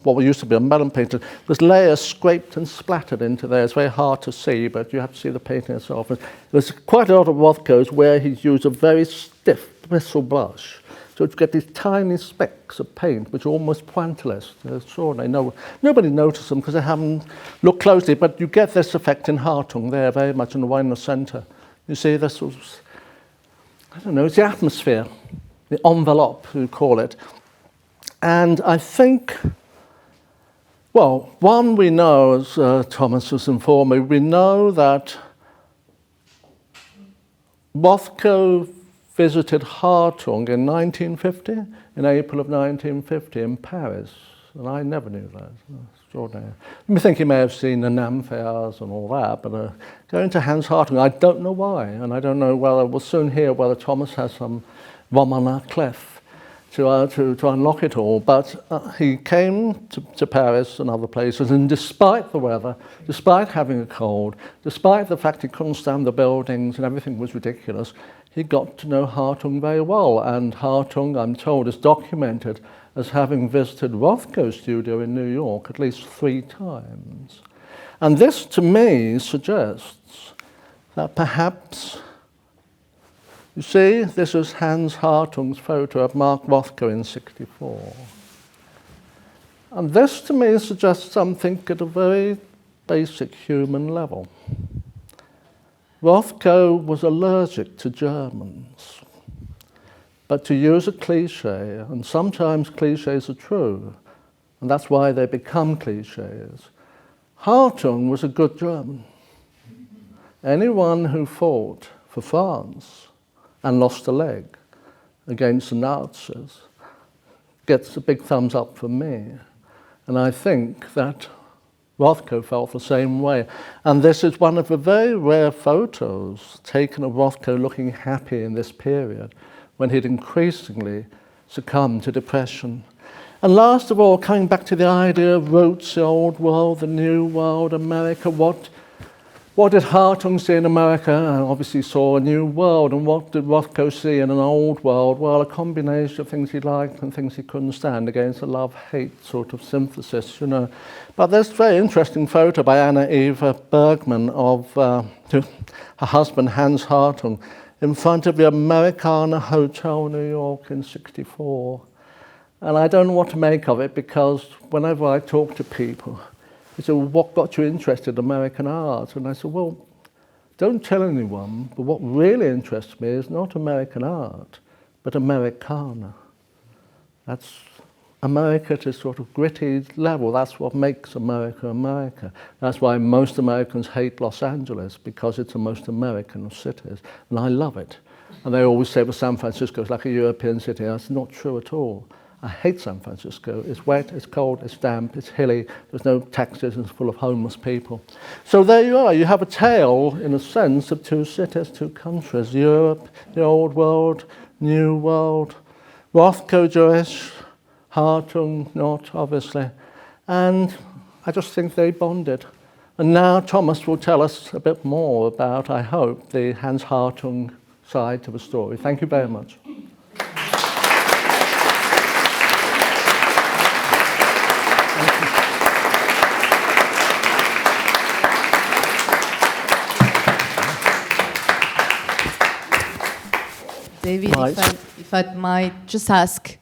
what used to be a melon painting. This layer scraped and splattered into there. It's very hard to see, but you have to see the painting itself. And there's quite a lot of Rothkos where he's used a very stiff bristle brush. So to get these tiny specks of paint, which are almost pointillist. They're extraordinary. Nobody noticed them because they haven't looked closely, but you get this effect in Hartung there, very much in the one in the centre. You see, this was, I don't know, it's the atmosphere, the envelope, you call it. And I think, well, one we know, as Thomas has informed me, we know that Rothko visited Hartung in 1950, in April of 1950 in Paris. And I never knew that. It's extraordinary. I think he may have seen the NAM fairs and all that, but going to Hans Hartung, I don't know why. And I don't know whether, we'll soon hear whether Thomas has some Roman clef to unlock it all. But he came to Paris and other places, and despite the weather, despite having a cold, despite the fact he couldn't stand the buildings and everything was ridiculous, he got to know Hartung very well. And Hartung, I'm told, is documented as having visited Rothko's studio in New York at least 3 times. And this, to me, suggests that perhaps, you see, this is Hans Hartung's photo of Mark Rothko in '64. And this, to me, suggests something at a very basic human level. Rothko was allergic to Germans. But to use a cliché, and sometimes clichés are true, and that's why they become clichés, Hartung was a good German. Anyone who fought for France and lost a leg against the Nazis gets a big thumbs up from me. And I think that Rothko felt the same way. And this is one of the very rare photos taken of Rothko looking happy in this period, when he'd increasingly succumbed to depression. And last of all, coming back to the idea of roots, the old world, the new world, America, what did Hartung see in America? I obviously saw a new world. And what did Rothko see in an old world? Well, a combination of things he liked and things he couldn't stand, against a love-hate sort of synthesis, you know. But there's a very interesting photo by Emile Bernard of her husband, Hans Hartung, in front of the Americana Hotel, New York in '64. And I don't know what to make of it, because whenever I talk to people, they say, well, what got you interested in American art? And I said, well, don't tell anyone, but what really interests me is not American art, but Americana. That's America at a sort of gritty level. That's what makes America America. That's why most Americans hate Los Angeles, because it's the most American of cities. And I love it. And they always say, well, San Francisco is like a European city. That's not true at all. I hate San Francisco. It's wet, it's cold, it's damp, it's hilly, there's no taxis, and it's full of homeless people. So there you are. You have a tale, in a sense, of 2 cities, 2 countries. Europe, the old world, new world. Rothko Jewish, Hartung not, obviously. And I just think they bonded. And now Thomas will tell us a bit more about, I hope, the Hans Hartung side to the story. Thank you very much. David, Right. if I might just ask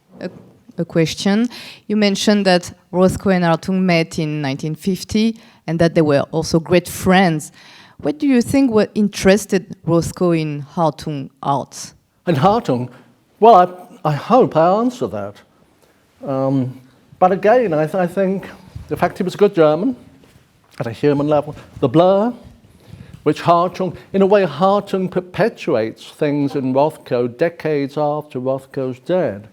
a question. You mentioned that Rothko and Hartung met in 1950 and that they were also great friends. What do you think what interested Rothko in Hartung art? And Hartung, well, I hope I answer that. But again, I think the fact he was a good German at a human level, the blur, which Hartung, in a way, Hartung perpetuates things in Rothko decades after Rothko's dead.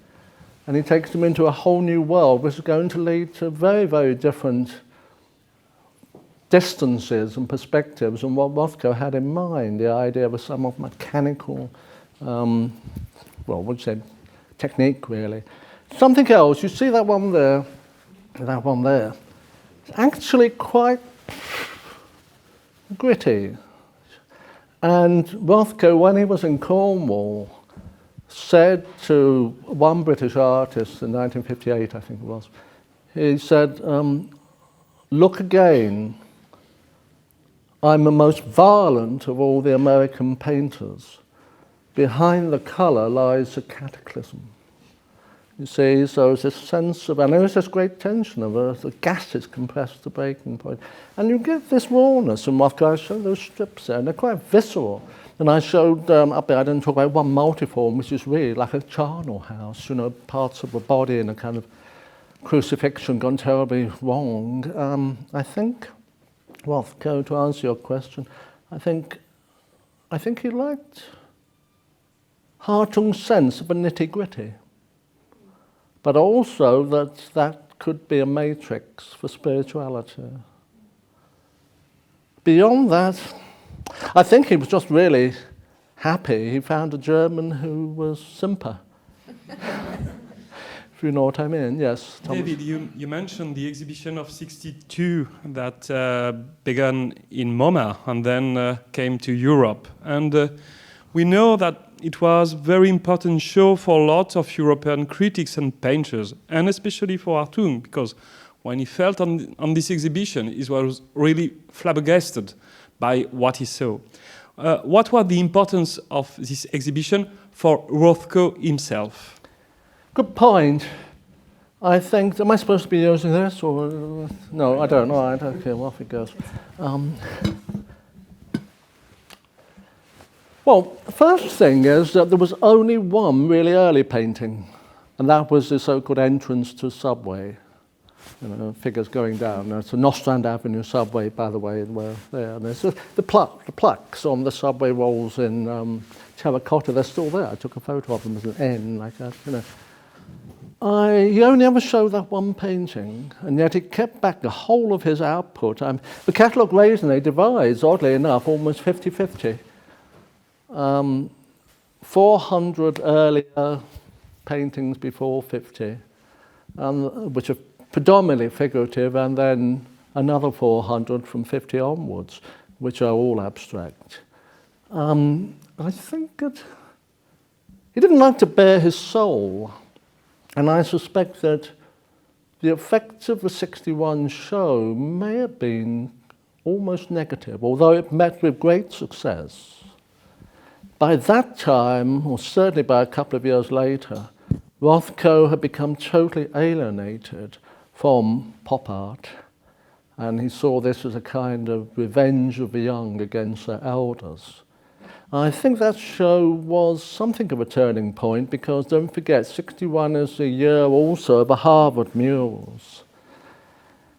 And he takes them into a whole new world, which is going to lead to very, very different distances and perspectives and what Rothko had in mind, the idea of a somewhat mechanical, well, what would you say, technique, really. Something else, you see that one there, it's actually quite gritty. And Rothko, when he was in Cornwall, said to one British artist in 1958, I think it was, he said, look again, I'm the most violent of all the American painters. Behind the colour lies a cataclysm. You see, so there's this sense of, and there is this great tension of the gas is compressed to breaking point. And you get this rawness in Rothko. I showed those strips there, and they're quite visceral. And I showed up there, I didn't talk about one multiform, which is really like a charnel house, you know, parts of the body and a kind of crucifixion gone terribly wrong. I think, Rothko, to answer your question, I think he liked Hartung's sense of a nitty-gritty, but also that could be a matrix for spirituality. Beyond that, I think he was just really happy he found a German who was simper. If you know what I mean, yes. Thomas. David, you mentioned the exhibition of '62 that began in MoMA and then came to Europe. And we know that it was very important show for lots of European critics and painters, and especially for Hartung, because when he felt on this exhibition, he was really flabbergasted by what he saw. What was the importance of this exhibition for Rothko himself? Good point. I think, am I supposed to be using this or no? I don't know. I don't care. Off it goes. Well, the first thing is that there was only one really early painting, and that was the so-called entrance to subway. Figures going down. It's a Nostrand Avenue subway, by the way, there. And there's the plaques on the subway rolls in terracotta. They're still there. I took a photo of them as an N, like that. He only ever showed that one painting, and yet he kept back the whole of his output. The catalogue raisonné divides, oddly enough, almost 50-50. 400 earlier paintings before 50, which are predominantly figurative, and then another 400 from 50 onwards, which are all abstract. I think that he didn't like to bare his soul, and I suspect that the effects of the 61 show may have been almost negative, although it met with great success. By that time, or certainly by a couple of years later, Rothko had become totally alienated from pop art, and he saw this as a kind of revenge of the young against their elders. I think that show was something of a turning point, because don't forget, 61 is the year also of the Harvard murals.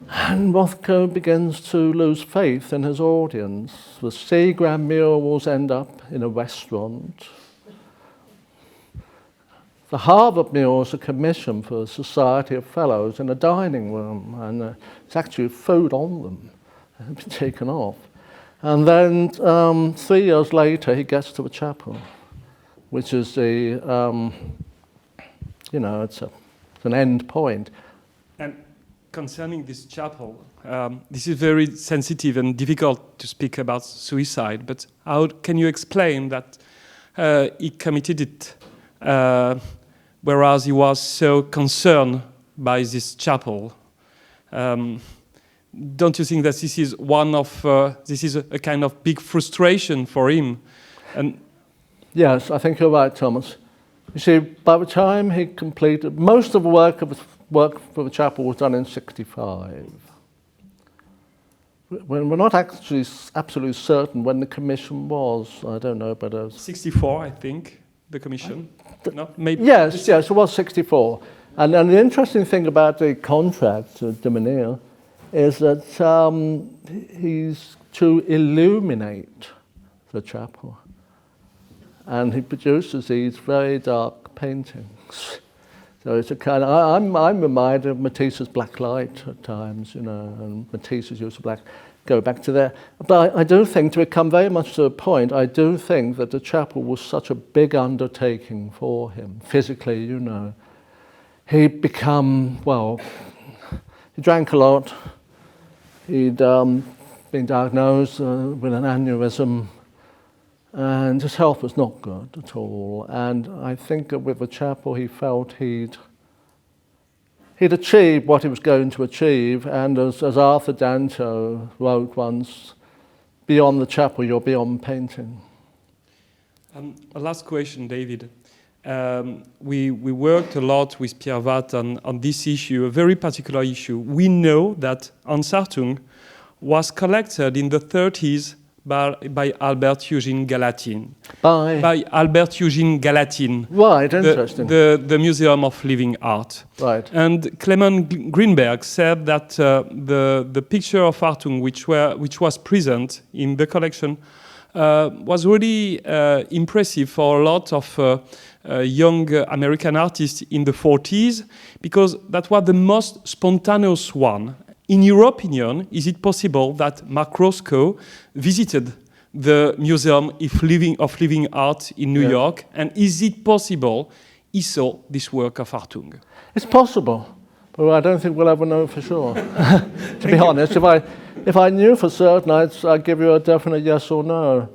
And Rothko begins to lose faith in his audience. The Seagram murals end up in a restaurant. The Harvard murals are commissioned for a Society of Fellows in a dining room, and it's actually food on them. They've been taken off. And then 3 years later, he gets to the chapel, which is it's an end point. And concerning this chapel, this is very sensitive and difficult to speak about suicide, but how can you explain that he committed it, whereas he was so concerned by this chapel? Don't you think that this is a kind of big frustration for him? And yes, I think you're right, Thomas. You see, by the time he completed, most of the work for the chapel was done in 65. We're not actually absolutely certain when the commission was. I don't know, but 64, I think, the commission. No, maybe. Yes, it was 64. And the interesting thing about the contract to Domineer is that he's to illuminate the chapel, and he produces these very dark paintings. So it's a kind of, I'm reminded of Matisse's black light at times, and Matisse's use of black, go back to there. But I do think, to come very much to the point, I do think that the chapel was such a big undertaking for him, physically, He'd become, he drank a lot. He'd been diagnosed with an aneurysm, and his health was not good at all. And I think that with the chapel, he felt he'd achieved what he was going to achieve. And as Arthur Danto wrote once, beyond the chapel, you're beyond painting. A last question, David. We worked a lot with Pierre Watt on this issue, a very particular issue. We know that Hans Hartung was collected in the 30s by Albert Eugene Gallatin. By Albert Eugene Gallatin. Right, interesting. The Museum of Living Art. Right. And Clement Greenberg said that the picture of Hartung, which was present in the collection, was really impressive for a lot of young American artists in the 40s, because that was the most spontaneous one. In your opinion, is it possible that Mark Rothko visited the Museum of Living Art in New York, and is it possible he saw this work of Hartung? It's possible, but I don't think we'll ever know for sure. To be honest, if I knew for certain, I'd give you a definite yes or no.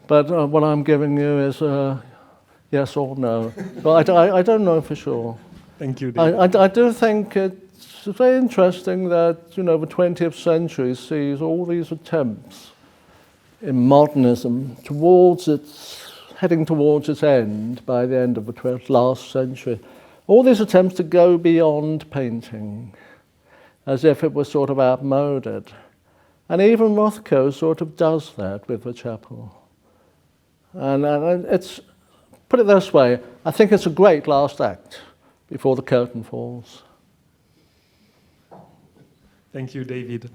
But what I'm giving you is yes or no. But I don't know for sure. Thank you, David. I do think it's very interesting that, the 20th century sees all these attempts in modernism heading towards its end by the end of the last century. All these attempts to go beyond painting, as if it was sort of outmoded. And even Rothko sort of does that with the chapel. And it's, put it this way, I think it's a great last act before the curtain falls. Thank you, David.